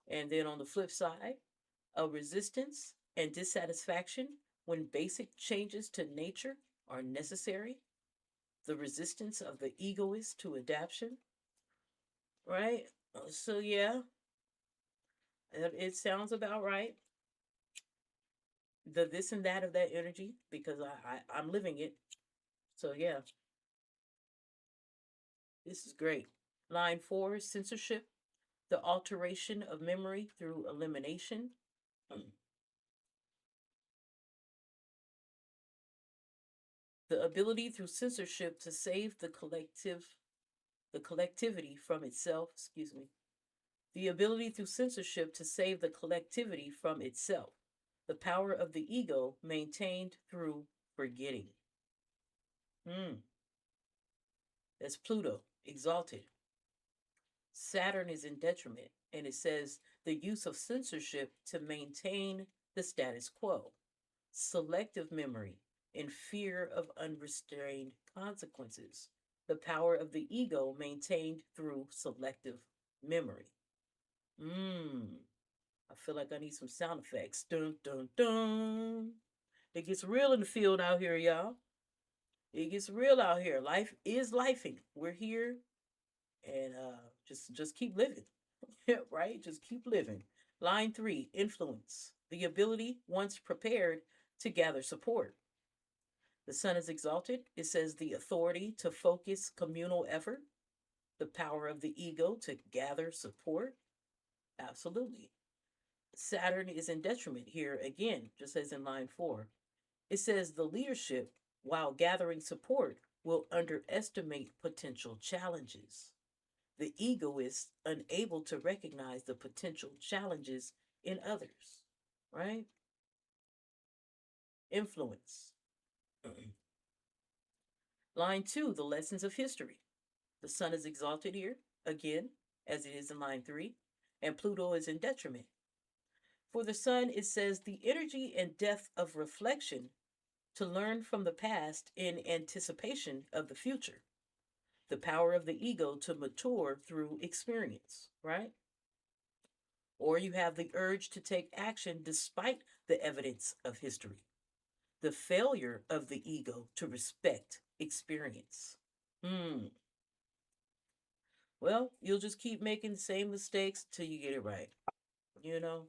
And then on the flip side, a resistance and dissatisfaction when basic changes to nature are necessary. The resistance of the egoist to adaptation, right? So, yeah, it sounds about right. The this and that of that energy, because I'm living it. So, yeah, this is great. Line 4, censorship, the alteration of memory through elimination. The ability through censorship to save the collectivity from itself, the ability through censorship to save the collectivity from itself. The power of the ego maintained through forgetting. Hmm. That's Pluto, exalted. Saturn is in detriment, and it says the use of censorship to maintain the status quo, selective memory, and fear of unrestrained consequences. The power of the ego maintained through selective memory. Mmm. I feel like I need some sound effects. Dun dun dun. It gets real in the field out here, y'all. It gets real out here. Life is lifing. We're here, and just keep living. Right? Just keep living. Line 3, influence. The ability, once prepared, to gather support. The sun is exalted. It says the authority to focus communal effort, the power of the ego to gather support. Absolutely. Saturn is in detriment here again, just as in line 4. It says the leadership, while gathering support, will underestimate potential challenges. The egoist unable to recognize the potential challenges in others, right? Influence. Line 2, the lessons of history. The sun is exalted here, again, as it is in line 3, and Pluto is in detriment. For the sun, it says the energy and depth of reflection to learn from the past in anticipation of the future. The power of the ego to mature through experience, right? Or you have the urge to take action despite the evidence of history. The failure of the ego to respect experience. Hmm. Well, you'll just keep making the same mistakes till you get it right. You know,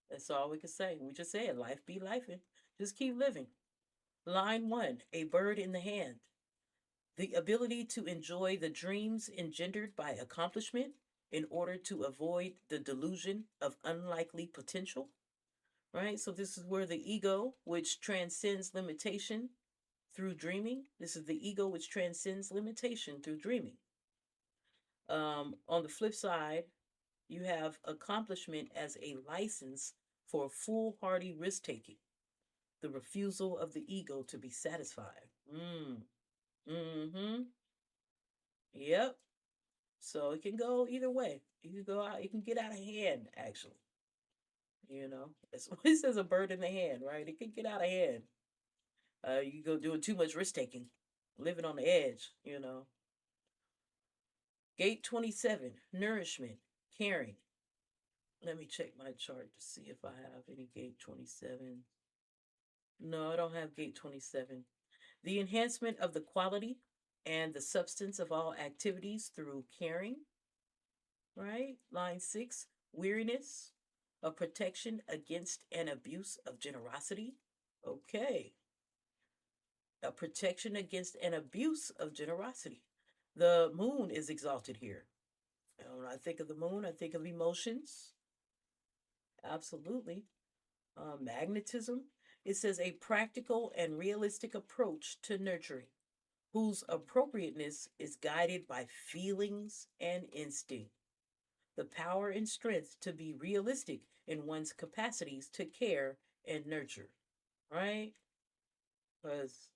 that's all we can say. We just said life be lifing. Just keep living. Line 1, a bird in the hand. The ability to enjoy the dreams engendered by accomplishment in order to avoid the delusion of unlikely potential, right? So, this is where the ego, which transcends limitation through dreaming, this is the ego which transcends limitation through dreaming. On the flip side, you have accomplishment as a license for foolhardy risk taking, the refusal of the ego to be satisfied. Mm-hmm. Yep. So it can go either way. You can go out, you can get out of hand, actually. It's what it says, a bird in the hand, right? It can get out of hand. You go doing too much risk taking, living on the edge. Gate 27, nourishment, caring. Let me check my chart to see if I have any gate 27. No, I don't have gate 27. The enhancement of the quality and the substance of all activities through caring, right? Line 6, weariness, a protection against an abuse of generosity. Okay. A protection against an abuse of generosity. The moon is exalted here. When I think of the moon, I think of emotions. Absolutely. Magnetism. It says a practical and realistic approach to nurturing, whose appropriateness is guided by feelings and instinct. The power and strength to be realistic in one's capacities to care and nurture, right? Because,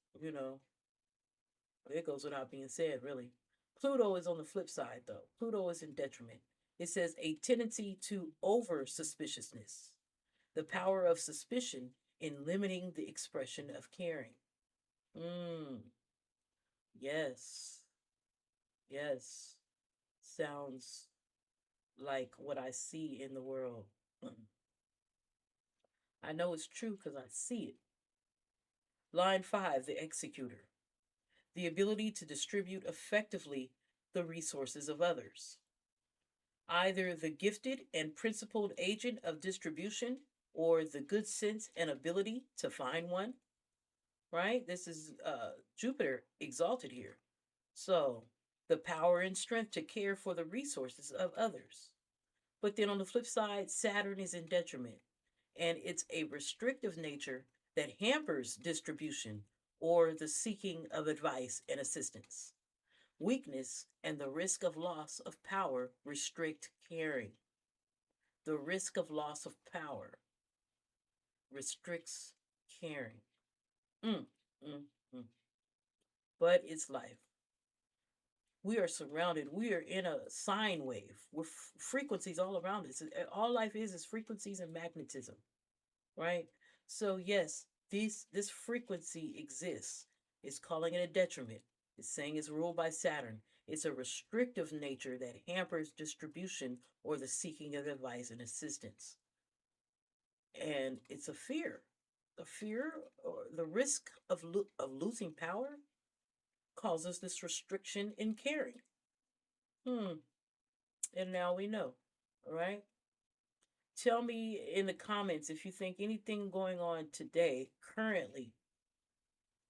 it goes without being said, really. Pluto is on the flip side, though. Pluto is in detriment. It says a tendency to over suspiciousness, the power of suspicion in limiting the expression of caring. Mm, yes, yes. Sounds like what I see in the world. I know it's true because I see it. Line 5, the executor. The ability to distribute effectively the resources of others. Either the gifted and principled agent of distribution or the good sense and ability to find one, right? This is Jupiter exalted here. So, the power and strength to care for the resources of others. But then on the flip side, Saturn is in detriment, and it's a restrictive nature that hampers distribution or the seeking of advice and assistance. Weakness and the risk of loss of power restrict caring. The risk of loss of power restricts caring. Mm, mm, mm. But it's life. We are surrounded. We are in a sine wave with frequencies all around us. All life is frequencies and magnetism, right? So yes, this frequency exists. It's calling it a detriment. It's saying it's ruled by Saturn. It's a restrictive nature that hampers distribution or the seeking of advice and assistance. And it's a fear. The fear or the risk of losing power causes this restriction in caring. Hmm. And now we know. All right. Tell me in the comments if you think anything going on today, currently,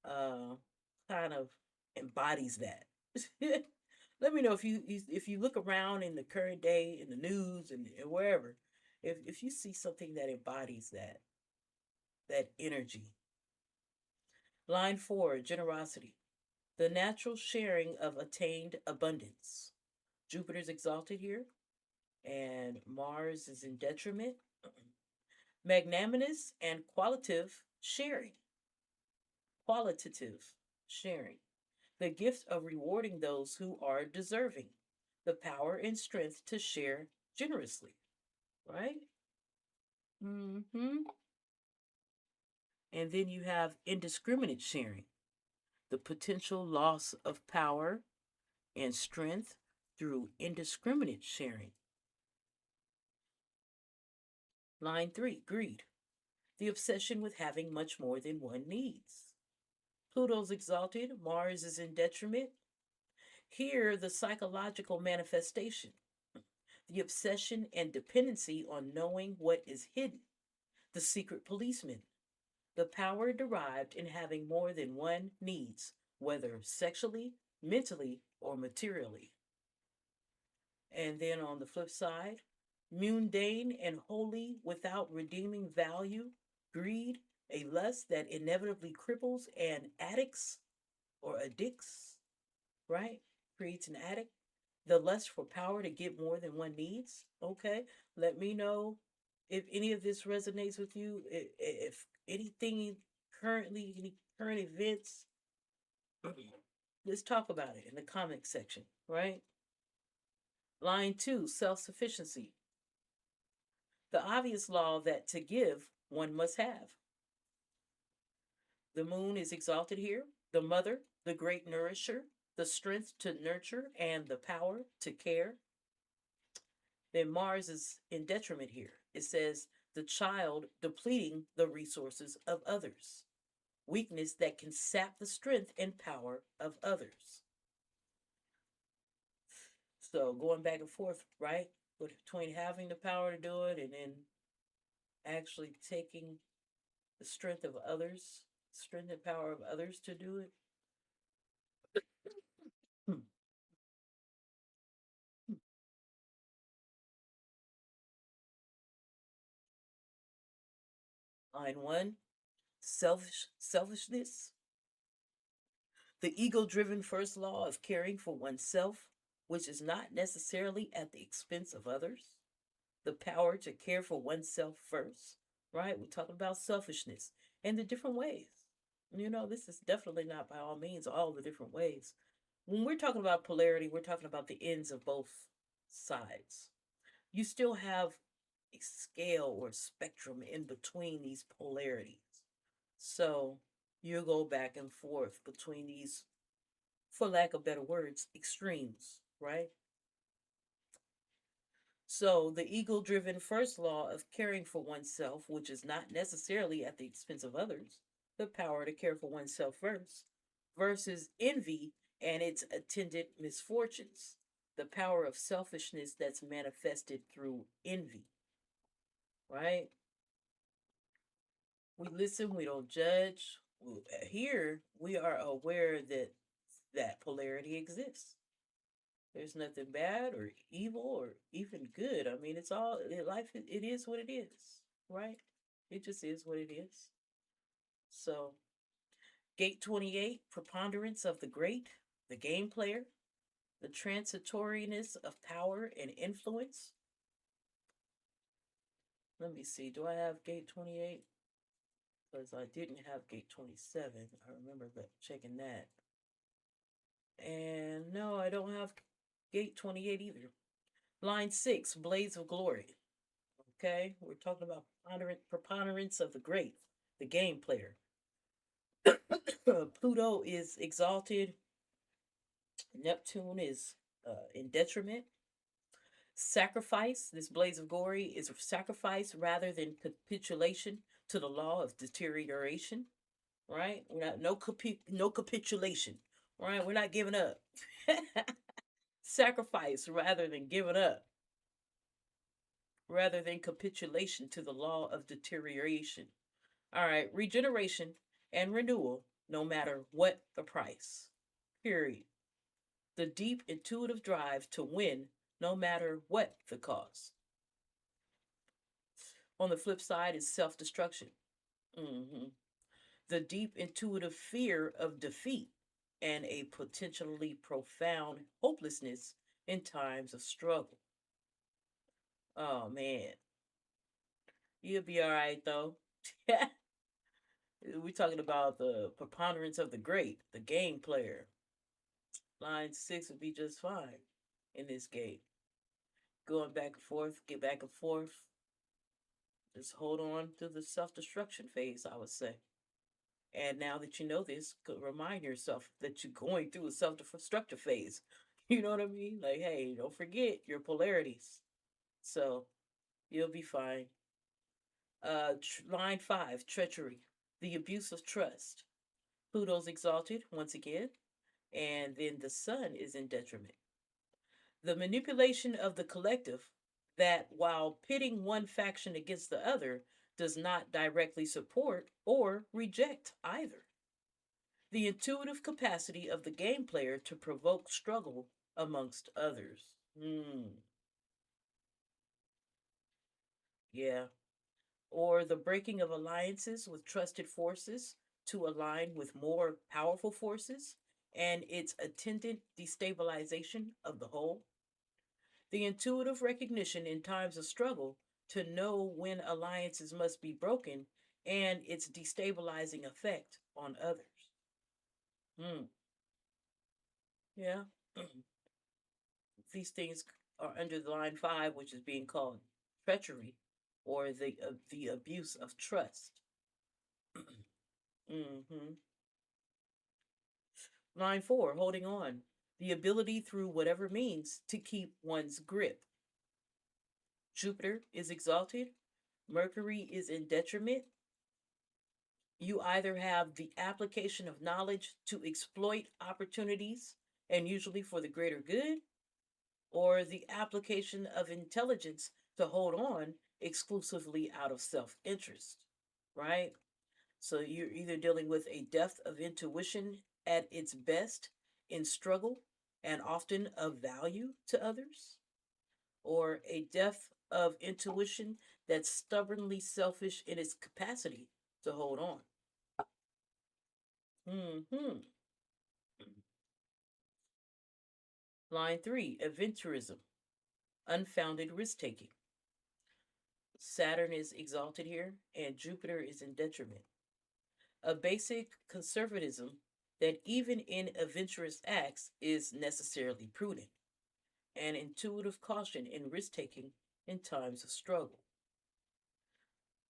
uh, kind of embodies that. Let me know if you look around in the current day in the news and wherever, if you see something that embodies that energy. Line 4, generosity. The natural sharing of attained abundance. Jupiter's exalted here, and Mars is in detriment. Magnanimous and qualitative sharing. Qualitative sharing. The gift of rewarding those who are deserving. The power and strength to share generously. Right? Mm-hmm. And then you have indiscriminate sharing. The potential loss of power and strength through indiscriminate sharing. Line 3, greed. The obsession with having much more than one needs. Pluto's exalted, Mars is in detriment. Here, the psychological manifestation, the obsession and dependency on knowing what is hidden, the secret policeman, the power derived in having more than one needs, whether sexually, mentally, or materially. And then on the flip side, mundane and wholly without redeeming value, greed, a lust that inevitably cripples and addicts or addicts, right? Creates an addict. The lust for power to get more than one needs. Okay, let me know if any of this resonates with you. If anything currently, any current events, let's talk about it in the comment section, right? Line 2, self sufficiency. The obvious law that to give, one must have. The moon is exalted here, the mother, the great nourisher, the strength to nurture, and the power to care. Then Mars is in detriment here. It says the child depleting the resources of others, weakness that can sap the strength and power of others. So going back and forth, right? Between having the power to do it and then actually taking the strength of others, strength and power of others to do it. Hmm. Line 1, selfishness. The ego driven first law of caring for oneself, which is not necessarily at the expense of others. The power to care for oneself first, right? We're talking about selfishness and the different ways. This is definitely not by all means all the different ways. When we're talking about polarity, we're talking about the ends of both sides. You still have a scale or spectrum in between these polarities. So you go back and forth between these, for lack of better words, extremes, right? So the ego driven first law of caring for oneself, which is not necessarily at the expense of others, the power to care for oneself first, versus envy and its attendant misfortunes, the power of selfishness that's manifested through envy, right? We listen, we don't judge. Here, we are aware that polarity exists. There's nothing bad or evil or even good. I mean, it's all life. It is what it is, right? It just is what it is. So, Gate 28, preponderance of the great, the game player, the transitoriness of power and influence. Let me see. Do I have Gate 28? because I didn't have gate 27. I remember checking that. And no, I don't have gate 28 either. Line 6, Blades of Glory. Okay, we're talking about preponderance of the great, the game player. Pluto is exalted. Neptune is in detriment. Sacrifice, this Blades of Glory is sacrifice rather than capitulation to the law of deterioration. Right? We're not no capitulation. Right? We're not giving up. Sacrifice rather than giving up, rather than capitulation to the law of deterioration. All right, regeneration and renewal, no matter what the price. Period. The deep intuitive drive to win, no matter what the cost. On the flip side is self destruction. Mm-hmm. The deep intuitive fear of defeat and a potentially profound hopelessness in times of struggle. Oh man, you'll be all right though. We're talking about the preponderance of the great, the game player. Line 6 would be just fine in this game. Going back and forth, get back and forth. Just hold on to the self destruction phase, I would say. And now that you know this, remind yourself that you're going through a self destructive phase. You know what I mean? Like, hey, don't forget your polarities. So you'll be fine. Line 5, treachery, the abuse of trust. Pluto's exalted once again, and then the sun is in detriment. The manipulation of the collective that, while pitting one faction against the other, does not directly support or reject either. The intuitive capacity of the game player to provoke struggle amongst others. Yeah. Or the breaking of alliances with trusted forces to align with more powerful forces and its attendant destabilization of the whole. The intuitive recognition in times of struggle to know when alliances must be broken and its destabilizing effect on others. Hmm. Yeah. These things are under the line 5, which is being called treachery or the abuse of trust. Hmm. Line 4, holding on. The ability through whatever means to keep one's grip. Jupiter is exalted. Mercury is in detriment. You either have the application of knowledge to exploit opportunities, and usually for the greater good, or the application of intelligence to hold on exclusively out of self interest, right? So you're either dealing with a depth of intuition at its best in struggle and often of value to others, or a depth of intuition that's stubbornly selfish in its capacity to hold on. Hmm. Line 3, adventurism, unfounded risk taking. Saturn is exalted here, and Jupiter is in detriment. A basic conservatism that, even in adventurous acts, is necessarily prudent, and intuitive caution in risk taking in times of struggle.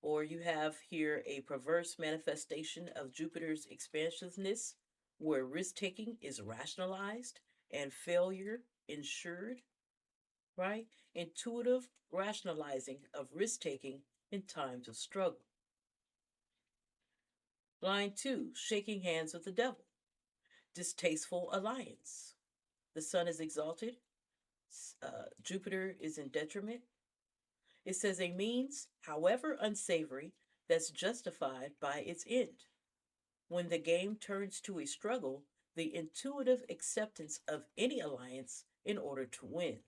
Or you have here a perverse manifestation of Jupiter's expansiveness, where risk taking is rationalized and failure ensured, right? Intuitive rationalizing of risk taking in times of struggle. Line 2, shaking hands with the devil. Distasteful alliance. The sun is exalted. Jupiter is in detriment. It says a means, however unsavory, that's justified by its end. When the game turns to a struggle, the intuitive acceptance of any alliance in order to win.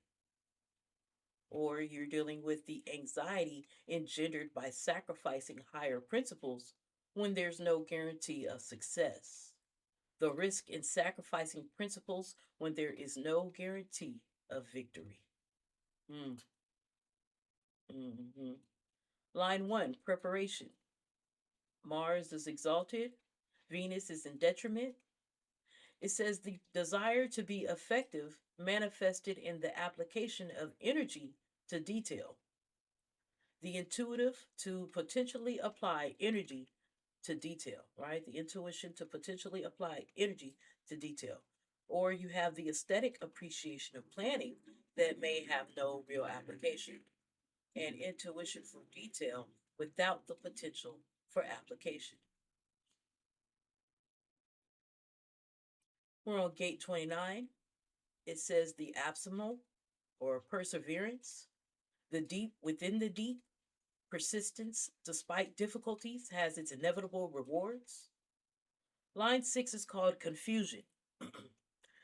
Or you're dealing with the anxiety engendered by sacrificing higher principles when there's no guarantee of success. The risk in sacrificing principles when there is no guarantee of victory. Mm. Hmm. Line 1, preparation. Mars is exalted, Venus is in detriment. It says the desire to be effective manifested in the application of energy to detail, the intuitive to potentially apply energy to detail, right? The intuition to potentially apply energy to detail. Or you have the aesthetic appreciation of planning that may have no real application, and intuition for detail without the potential for application. We're on gate 29. It says the abysmal or perseverance, the deep within the deep, persistence despite difficulties has its inevitable rewards. Line 6 is called confusion,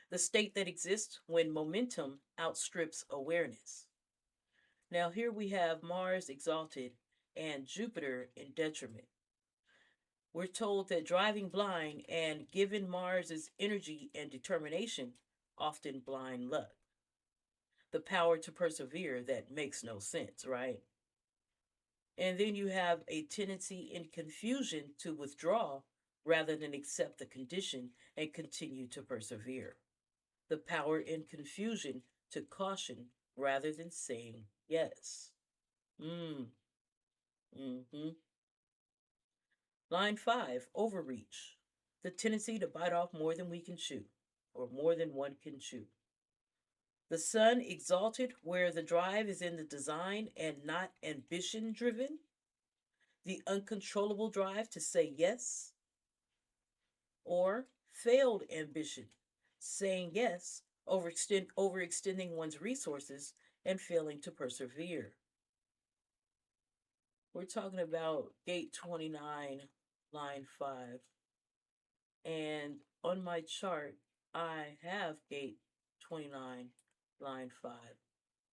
the state that exists when momentum outstrips awareness. Now, here we have Mars exalted and Jupiter in detriment. We're told that driving blind and given Mars's energy and determination, often blind luck. The power to persevere that makes no sense, right? And then you have a tendency in confusion to withdraw rather than accept the condition and continue to persevere. The power in confusion to caution rather than saying yes. Mm. Mm-hmm. Line 5, overreach. The tendency to bite off more than we can chew, or more than one can chew. The sun exalted where the drive is in the design and not ambition driven. The uncontrollable drive to say yes, or failed ambition, saying yes, overextending one's resources and failing to persevere. We're talking about gate 29, line 5. And on my chart, I have gate 29, line 5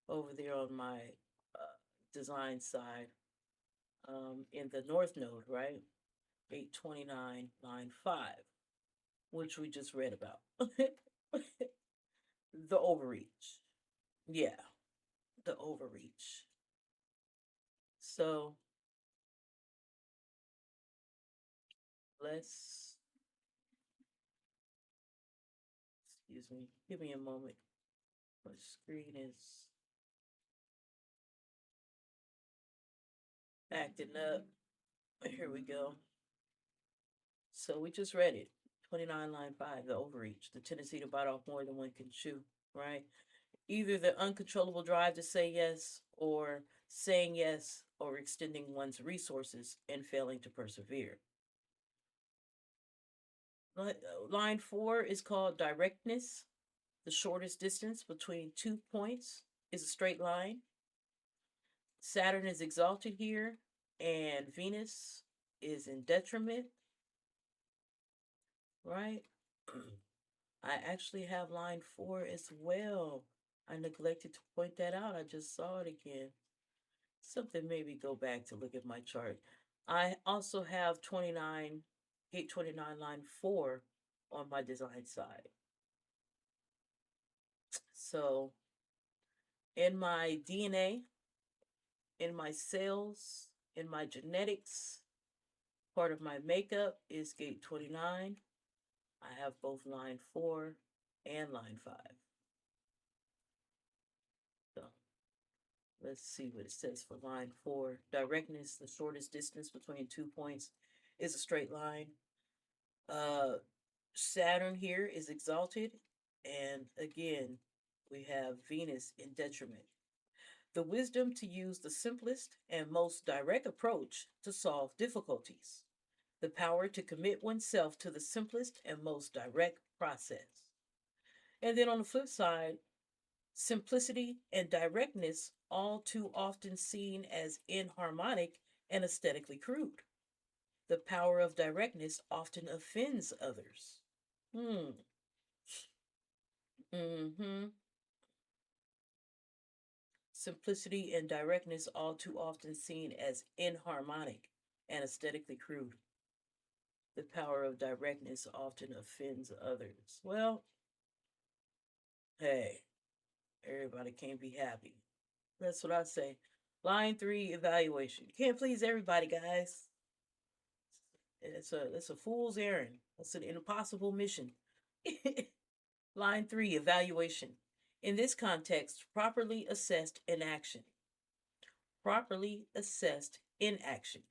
over there on my design side in the north node, right? 829, line 5, which we just read about. The overreach. Yeah, the overreach. So let's, excuse me, give me a moment. My screen is acting up. Here we go. So we just read it. 29 line 5, the overreach, the tendency to bite off more than one can chew, right? Either the uncontrollable drive to say yes, or saying yes, or extending one's resources and failing to persevere. Line 4 is called directness. The shortest distance between 2 points is a straight line. Saturn is exalted here, and Venus is in detriment, right? I actually have line 4 as well. I neglected to point that out. I just saw it again. Something made me go back to look at my chart. I also have 29, gate 29, line 4 on my design side. So in my DNA, in my cells, in my genetics, part of my makeup is gate 29. I have both line 4 and line 5. So let's see what it says for line 4. Directness, the shortest distance between 2 points, is a straight line. Saturn here is exalted, and again, we have Venus in detriment. The wisdom to use the simplest and most direct approach to solve difficulties. The power to commit oneself to the simplest and most direct process. And then on the flip side, simplicity and directness, all too often seen as inharmonic and aesthetically crude. The power of directness often offends others. Hmm. Mm-hmm. Simplicity and directness, all too often seen as inharmonic and aesthetically crude. The power of directness often offends others. Well, hey, everybody can't be happy. That's what I say. Line 3, evaluation. Can't please everybody, guys. It's a fool's errand. It's an impossible mission. Line 3, evaluation. In this context, properly assessed inaction. Properly assessed inaction.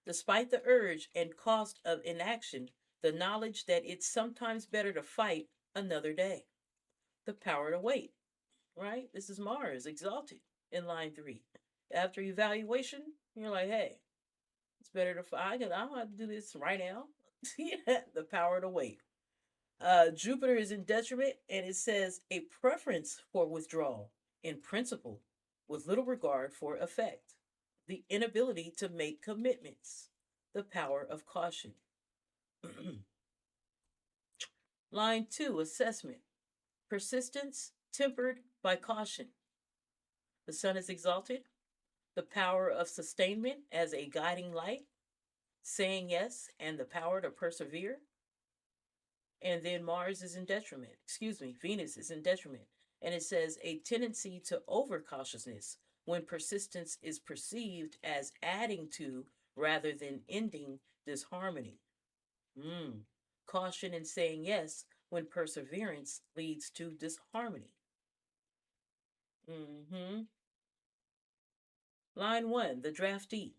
Despite the urge and cost of inaction, the knowledge that it's sometimes better to fight another day. The power to wait, right? This is Mars, exalted in line 3. After evaluation, you're like, hey, it's better to fight. I don't have to do this right now. Yeah, the power to wait. Jupiter is in detriment, and it says a preference for withdrawal in principle with little regard for effect. The inability to make commitments. The power of caution. Line 2, assessment. Persistence tempered by caution. The sun is exalted. The power of sustainment as a guiding light. Saying yes and the power to persevere. And then Mars is in detriment. Excuse me, Venus is in detriment. And it says a tendency to overcautiousness when persistence is perceived as adding to rather than ending disharmony. Mm. Caution in saying yes when perseverance leads to disharmony. Mm-hmm. Line 1, the draftee.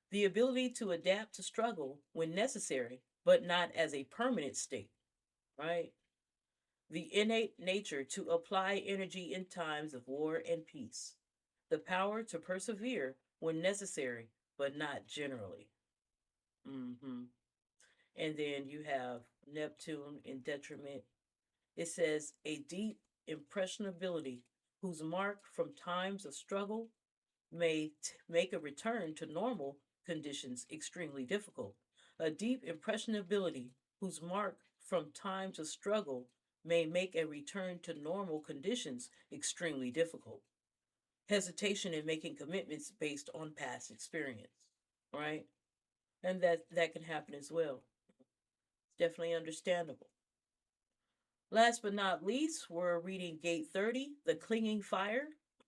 The ability to adapt to struggle when necessary, but not as a permanent state, right? The innate nature to apply energy in times of war and peace. The power to persevere when necessary, but not generally. Mm-hmm. And then you have Neptune in detriment. It says a deep impressionability whose mark from times of struggle may make a return to normal conditions extremely difficult. A deep impressionability whose mark from times of struggle may make a return to normal conditions extremely difficult. Hesitation in making commitments based on past experience, right? And that can happen as well. It's definitely understandable. Last but not least, we're reading Gate 30, The Clinging Fire,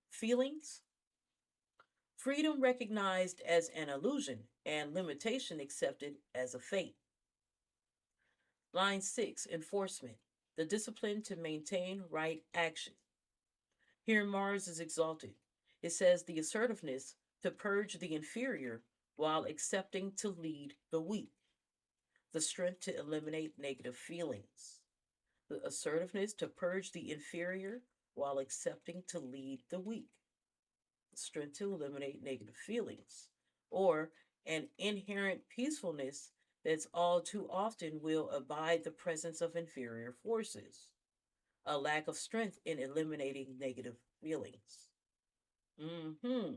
Feelings. Freedom recognized as an illusion and limitation accepted as a fate. Line 6, Enforcement. The discipline to maintain right action. Here Mars is exalted. It says the assertiveness to purge the inferior while accepting to lead the weak. The strength to eliminate negative feelings. The assertiveness to purge the inferior while accepting to lead the weak. The strength to eliminate negative feelings. Or an inherent peacefulness that's all too often will abide the presence of inferior forces. A lack of strength in eliminating negative feelings. Mm-hmm.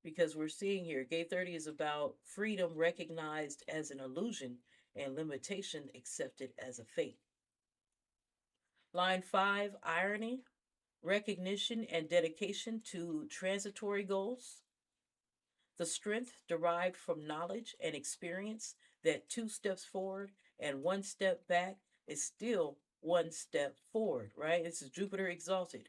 Because we're seeing here, Gate 30 is about freedom recognized as an illusion and limitation accepted as a fate. Line 5, irony, recognition and dedication to transitory goals. The strength derived from knowledge and experience that 2 steps forward and 1 step back is still 1 step forward, right? This is Jupiter exalted.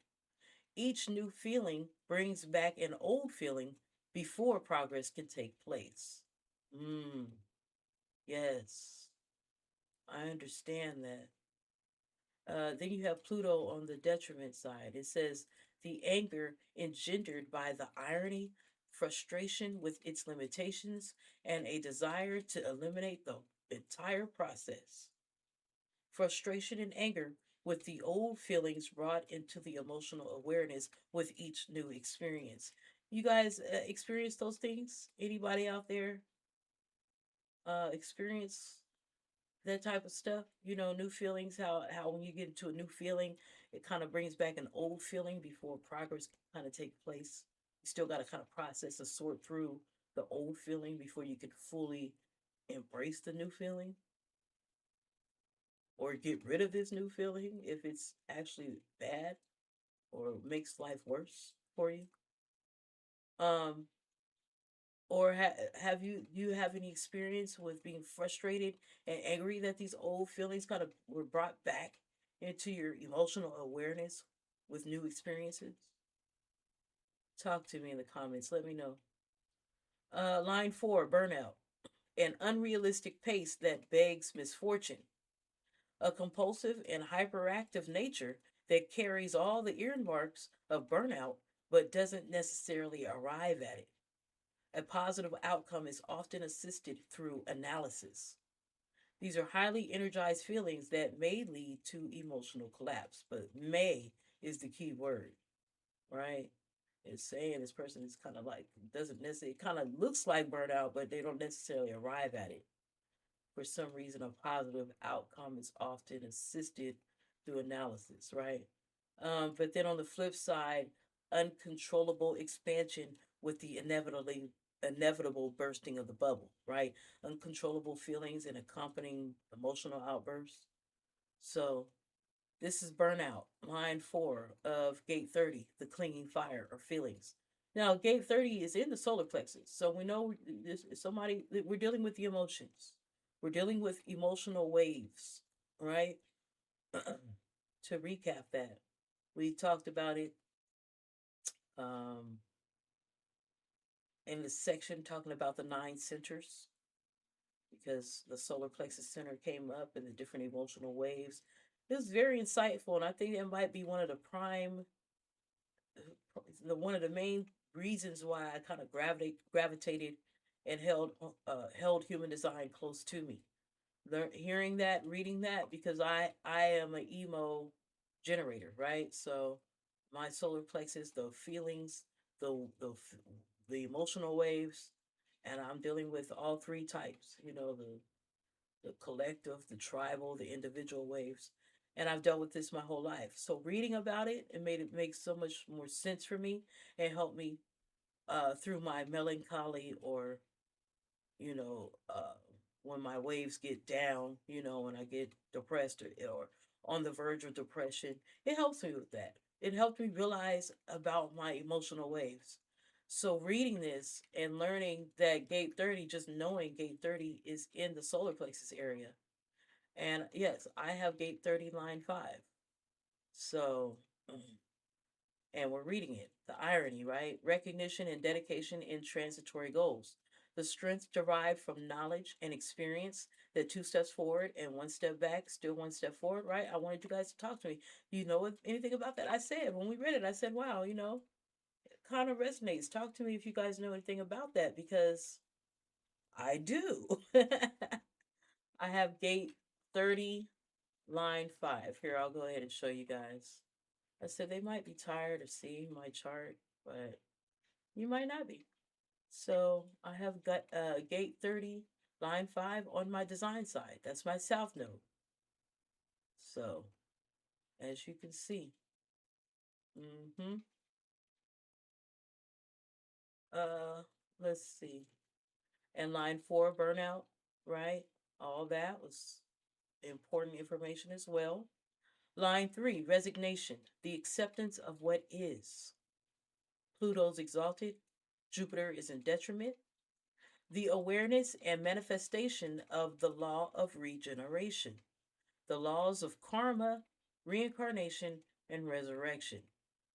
Each new feeling brings back an old feeling before progress can take place. Yes, I understand that. Then you have Pluto on the detriment side. It says the anger engendered by the irony, frustration with its limitations, and a desire to eliminate the entire process. Frustration and anger with the old feelings brought into the emotional awareness with each new experience. You guys experience those things? Anybody out there experience that type of stuff? You know, new feelings, how when you get into a new feeling, it kind of brings back an old feeling before progress can kind of take place. You still got to kind of process and sort through the old feeling before you can fully embrace the new feeling or get rid of this new feeling if it's actually bad or makes life worse for you. Um, or have you have any experience with being frustrated and angry that these old feelings kind of were brought back into your emotional awareness with new experiences? Talk to me in the comments. Let me know. Line 4, burnout. an unrealistic pace that begs misfortune, a compulsive and hyperactive nature that carries all the earmarks of burnout but doesn't necessarily arrive at it. A positive outcome is often assisted through analysis. These are highly energized feelings that may lead to emotional collapse, but may is the key word, right? It's saying this person is kind of like, doesn't necessarily, it kind of looks like burnout, but they don't necessarily arrive at it. For some reason, a positive outcome is often assisted through analysis, right? But then on the flip side, uncontrollable expansion with the inevitable bursting of the bubble, right? Uncontrollable feelings and accompanying emotional outbursts. So this is burnout, line 4 of gate 30, the clinging fire or feelings. Now, gate 30 is in the solar plexus. So we know this somebody we're dealing with the emotions. We're dealing with emotional waves, right? To recap that, we talked about it um, in the section talking about the 9 centers because the solar plexus center came up and the different emotional waves. It was very insightful, and I think it might be one of the one of the main reasons why I kind of gravitated and held human design close to me. Hearing that, reading that, because I am an emo generator, right? So my solar plexus, the feelings, the the emotional waves, and I'm dealing with all 3 types. The collective, the tribal, the individual waves. And I've dealt with this my whole life. So reading about it, it made it make so much more sense for me and helped me through my melancholy or, you know, when my waves get down, when I get depressed or on the verge of depression. It helps me with that. It helped me realize about my emotional waves. So reading this and learning that gate 30, just knowing gate 30 is in the solar plexus area, and yes, I have gate 30, line 5. So, and we're reading it. The irony, right? Recognition and dedication in transitory goals. The strength derived from knowledge and experience, that 2 steps forward and 1 step back, still 1 step forward, right? I wanted you guys to talk to me. You know anything about that? I said, when we read it, I said, wow, it kind of resonates. Talk to me if you guys know anything about that because I do. I have gate 30, line 5. Here, I'll go ahead and show you guys. I said they might be tired of seeing my chart, but you might not be. So I have got gate 30, line 5 on my design side. That's my south node. So as you can see, mm-hmm. Uh, let's see. And line 4, burnout, right? All that was important information as well. Line 3, resignation, the acceptance of what is. Pluto's exalted, Jupiter is in detriment. The awareness and manifestation of the law of regeneration, the laws of karma, reincarnation, and resurrection.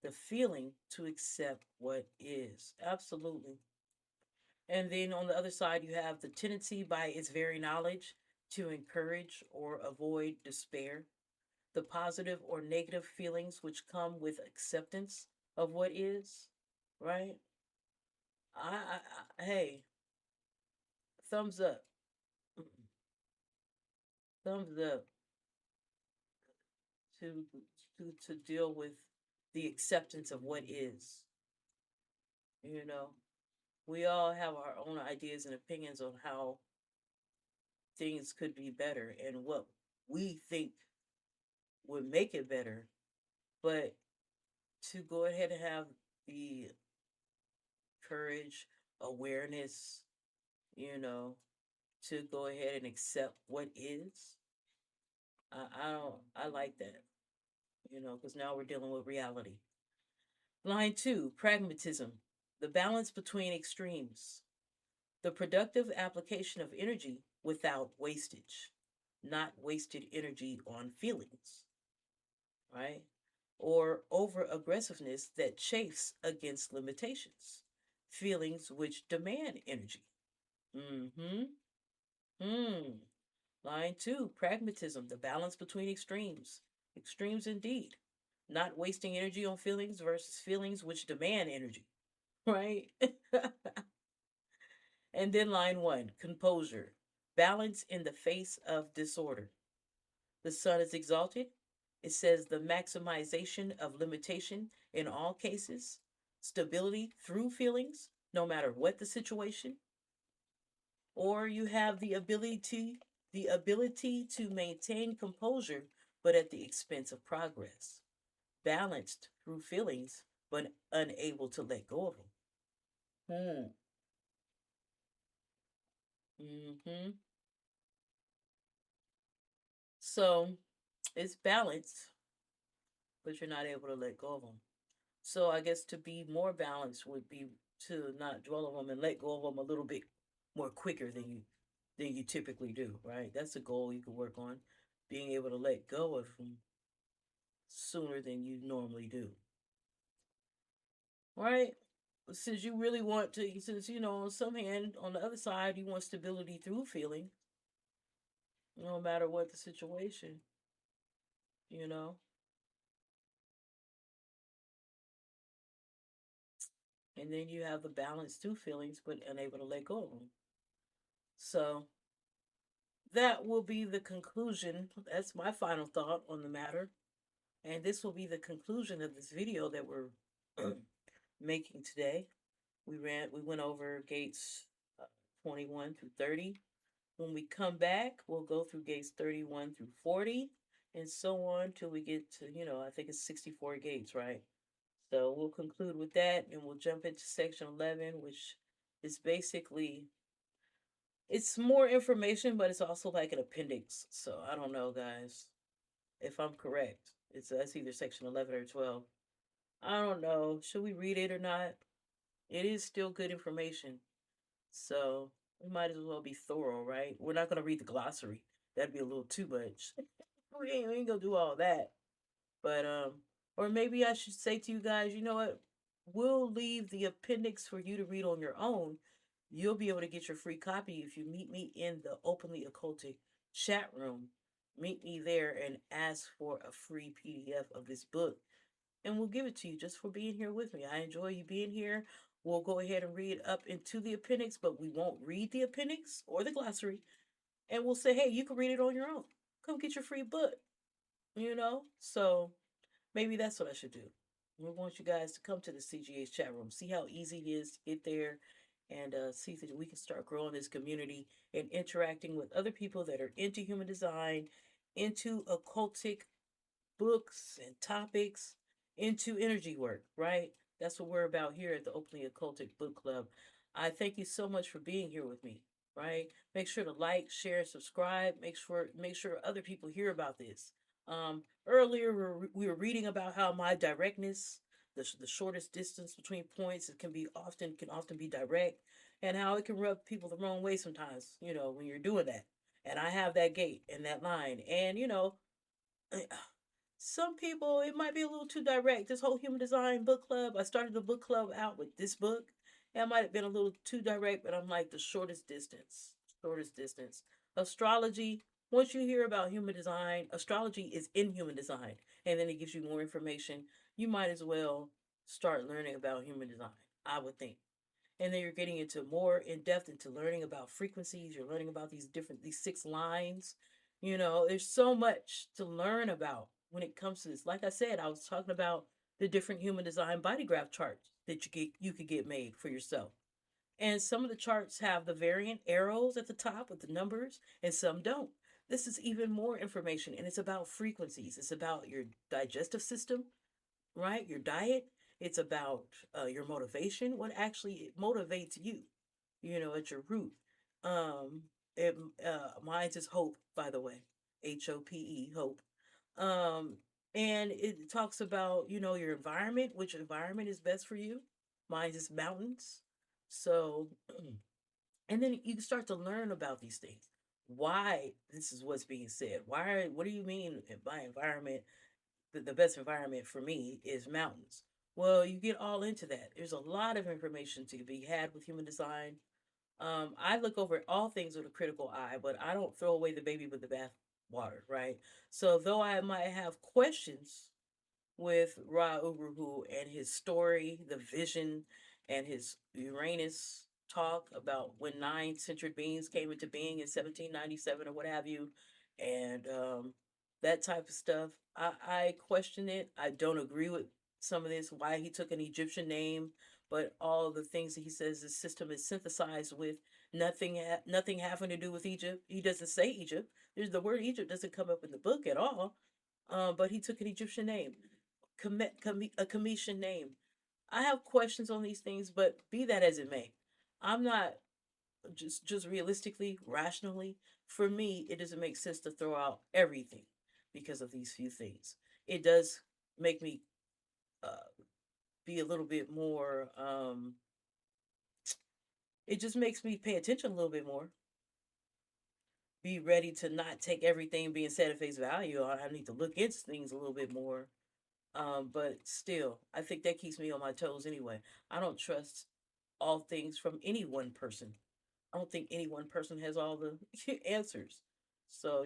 The feeling to accept what is. Absolutely. And then on the other side, you have the tendency by its very knowledge to encourage or avoid despair, the positive or negative feelings which come with acceptance of what is, right? Hey, thumbs up, thumbs up to to deal with the acceptance of what is. You know, we all have our own ideas and opinions on how things could be better and what we think would make it better. But to go ahead and have the courage, awareness, you know, to go ahead and accept what is, I don't, I like that, because now we're dealing with reality. Line 2, pragmatism, the balance between extremes, the productive application of energy without wastage, not wasted energy on feelings, right? Or over aggressiveness that chafes against limitations, feelings which demand energy. Mm-hmm. Hmm. Line two, pragmatism, the balance between extremes. Extremes indeed. Not wasting energy on feelings versus feelings which demand energy, right? And then line one, composure, balance in the face of disorder. The sun is exalted. It says the maximization of limitation in all cases, stability through feelings, no matter what the situation, or you have the ability to maintain composure but at the expense of progress, balanced through feelings but unable to let go of them. Hmm. Mm-hmm. So it's balanced, but you're not able to let go of them. So I guess to be more balanced would be to not dwell on them and let go of them a little bit more quicker than you typically do, right? That's a goal you can work on, being able to let go of them sooner than you normally do, right? Since you really want to, since on some hand, on the other side, you want stability through feeling, no matter what the situation, you know, and then you have the balance through feelings, but unable to let go of them. So that will be the conclusion. That's my final thought on the matter. And this will be the conclusion of this video that we're making today. We went over gates 21 through 30. When we come back, we'll go through gates 31 through 40 and so on till we get to, I think it's 64 gates, right? So we'll conclude with that and we'll jump into section 11, which is basically it's more information, but it's also like an appendix. So I don't know, guys, if I'm correct. It's that's either section 11 or 12. I don't know. Should we read it or not? It is still good information. So we might as well be thorough, right? We're not going to read the glossary. That'd be a little too much. We ain't going to do all that. But, or maybe I should say to you guys, you know what? We'll leave the appendix for you to read on your own. You'll be able to get your free copy if you meet me in the Openly Occultic chat room. Meet me there and ask for a free PDF of this book, and we'll give it to you just for being here with me. I enjoy you being here. We'll go ahead and read up into the appendix, but we won't read the appendix or the glossary. And we'll say, hey, you can read it on your own. Come get your free book, So maybe that's what I should do. We want you guys to come to the CGA's chat room, see how easy it is to get there, and see that we can start growing this community and interacting with other people that are into human design, into occultic books and topics, into energy work, right? That's what we're about here at the Openly Occultic Book Club. I thank you so much for being here with me, right? Make sure to like, share, subscribe. Make sure other people hear about this. Earlier we were reading about how my directness, the shortest distance between points, it can often be direct, and how it can rub people the wrong way sometimes. When you're doing that, and I have that gate and that line, and some people it might be a little too direct. This whole human design book club, I started the book club out with this book. It might have been a little too direct, but I'm like the shortest distance. Shortest distance. Astrology, once you hear about human design, astrology is in human design. And then it gives you more information. You might as well start learning about human design, I would think. And then you're getting into more in depth into learning about frequencies. You're learning about these six lines. There's so much to learn about when it comes to this. Like I said, I was talking about the different human design body graph charts that you could get made for yourself. And some of the charts have the variant arrows at the top with the numbers, and some don't. This is even more information, and it's about frequencies. It's about your digestive system, right? Your diet. It's about your motivation. What actually motivates you, at your root. Um, it, Mine's is hope, by the way, HOPE, hope. Um, and it talks about, your environment, which environment is best for you. Mine's is mountains. So, and then you start to learn about these things. Why this is what's being said. What do you mean by environment? The best environment for me is mountains. Well, you get all into that. There's a lot of information to be had with human design. I look over all things with a critical eye, but I don't throw away the baby with the bath water, right? So though I might have questions with Ra Uruhu and his story, the vision, and his Uranus talk about when nine centured beings came into being in 1797 or what have you, and that type of stuff. I question it. I don't agree with some of this, why he took an Egyptian name, but all the things that he says the system is synthesized with nothing having to do with Egypt. He doesn't say Egypt. There's the word Egypt doesn't come up in the book at all. But he took an Egyptian name, a Commission name. I have questions on these things, but be that as it may, I'm not just realistically, rationally. For me, it doesn't make sense to throw out everything because of these few things. It does make me uh, be a little bit more. It just makes me pay attention a little bit more. Be ready to not take everything being said at face value. I need to look into things a little bit more. But still, I think that keeps me on my toes anyway. I don't trust all things from any one person. I don't think any one person has all the answers. So,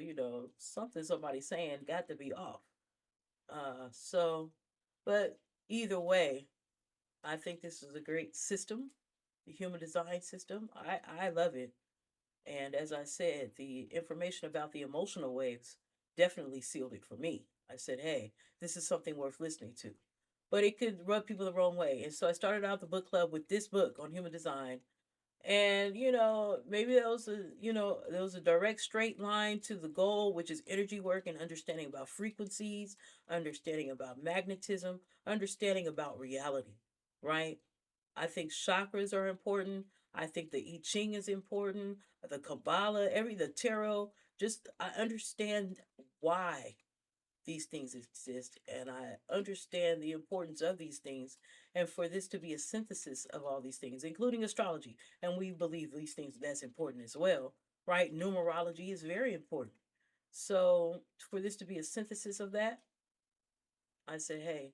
something somebody's saying got to be off. So, but either way, I think this is a great system, the human design system. I love it. And as I said, the information about the emotional waves definitely sealed it for me. I said, hey, this is something worth listening to. But it could rub people the wrong way. And so I started out the book club with this book on human design. And, maybe there was a direct straight line to the goal, which is energy work and understanding about frequencies, understanding about magnetism, understanding about reality, right? I think chakras are important. I think the I-ching is important. The Kabbalah, the tarot. Just I understand why these things exist, and I understand the importance of these things, and for this to be a synthesis of all these things, including astrology, and we believe these things that's important as well, right? Numerology is very important. So for this to be a synthesis of that, I said, hey,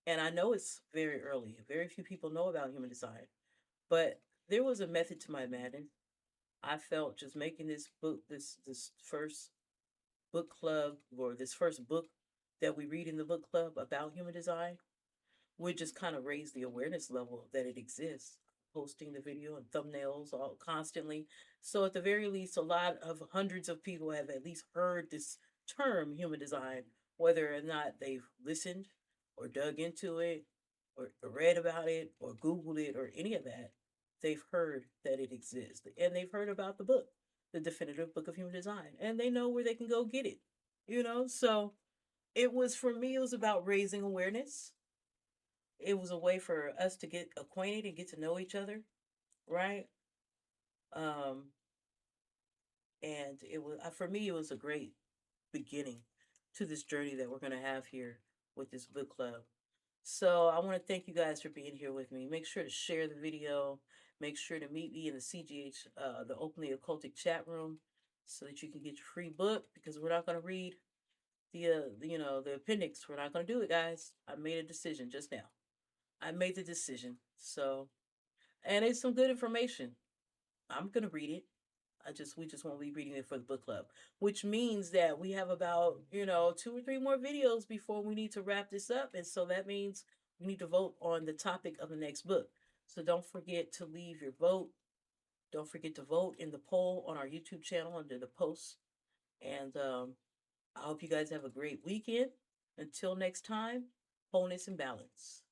and I know it's very early. Very few people know about human design. But there was a method to my madness. I felt just making this book, this first book club, or this first book that we read in the book club about human design, would just kind of raise the awareness level that it exists. Posting the video and thumbnails all constantly. So at the very least, a lot of hundreds of people have at least heard this term human design, whether or not they've listened or dug into it or read about it or Googled it or any of that. They've heard that it exists and they've heard about the book, the definitive book of human design, and they know where they can go get it. So it was for me, it was about raising awareness. It was a way for us to get acquainted and get to know each other, right? Um, and it was for me, it was a great beginning to this journey that we're going to have here with this book club. So I want to thank you guys for being here with me. Make sure to share the video. Make sure to meet me in the CGH, the Openly Occultic chat room, so that you can get your free book. Because we're not going to read the appendix. We're not going to do it, guys. I made a decision just now. I made the decision. So, and it's some good information. I'm gonna read it. We just won't be reading it for the book club, which means that we have about 2 or 3 more videos before we need to wrap this up, and so that means we need to vote on the topic of the next book. So don't forget to leave your vote. Don't forget to vote in the poll on our YouTube channel under the posts. And I hope you guys have a great weekend. Until next time, wholeness and balance.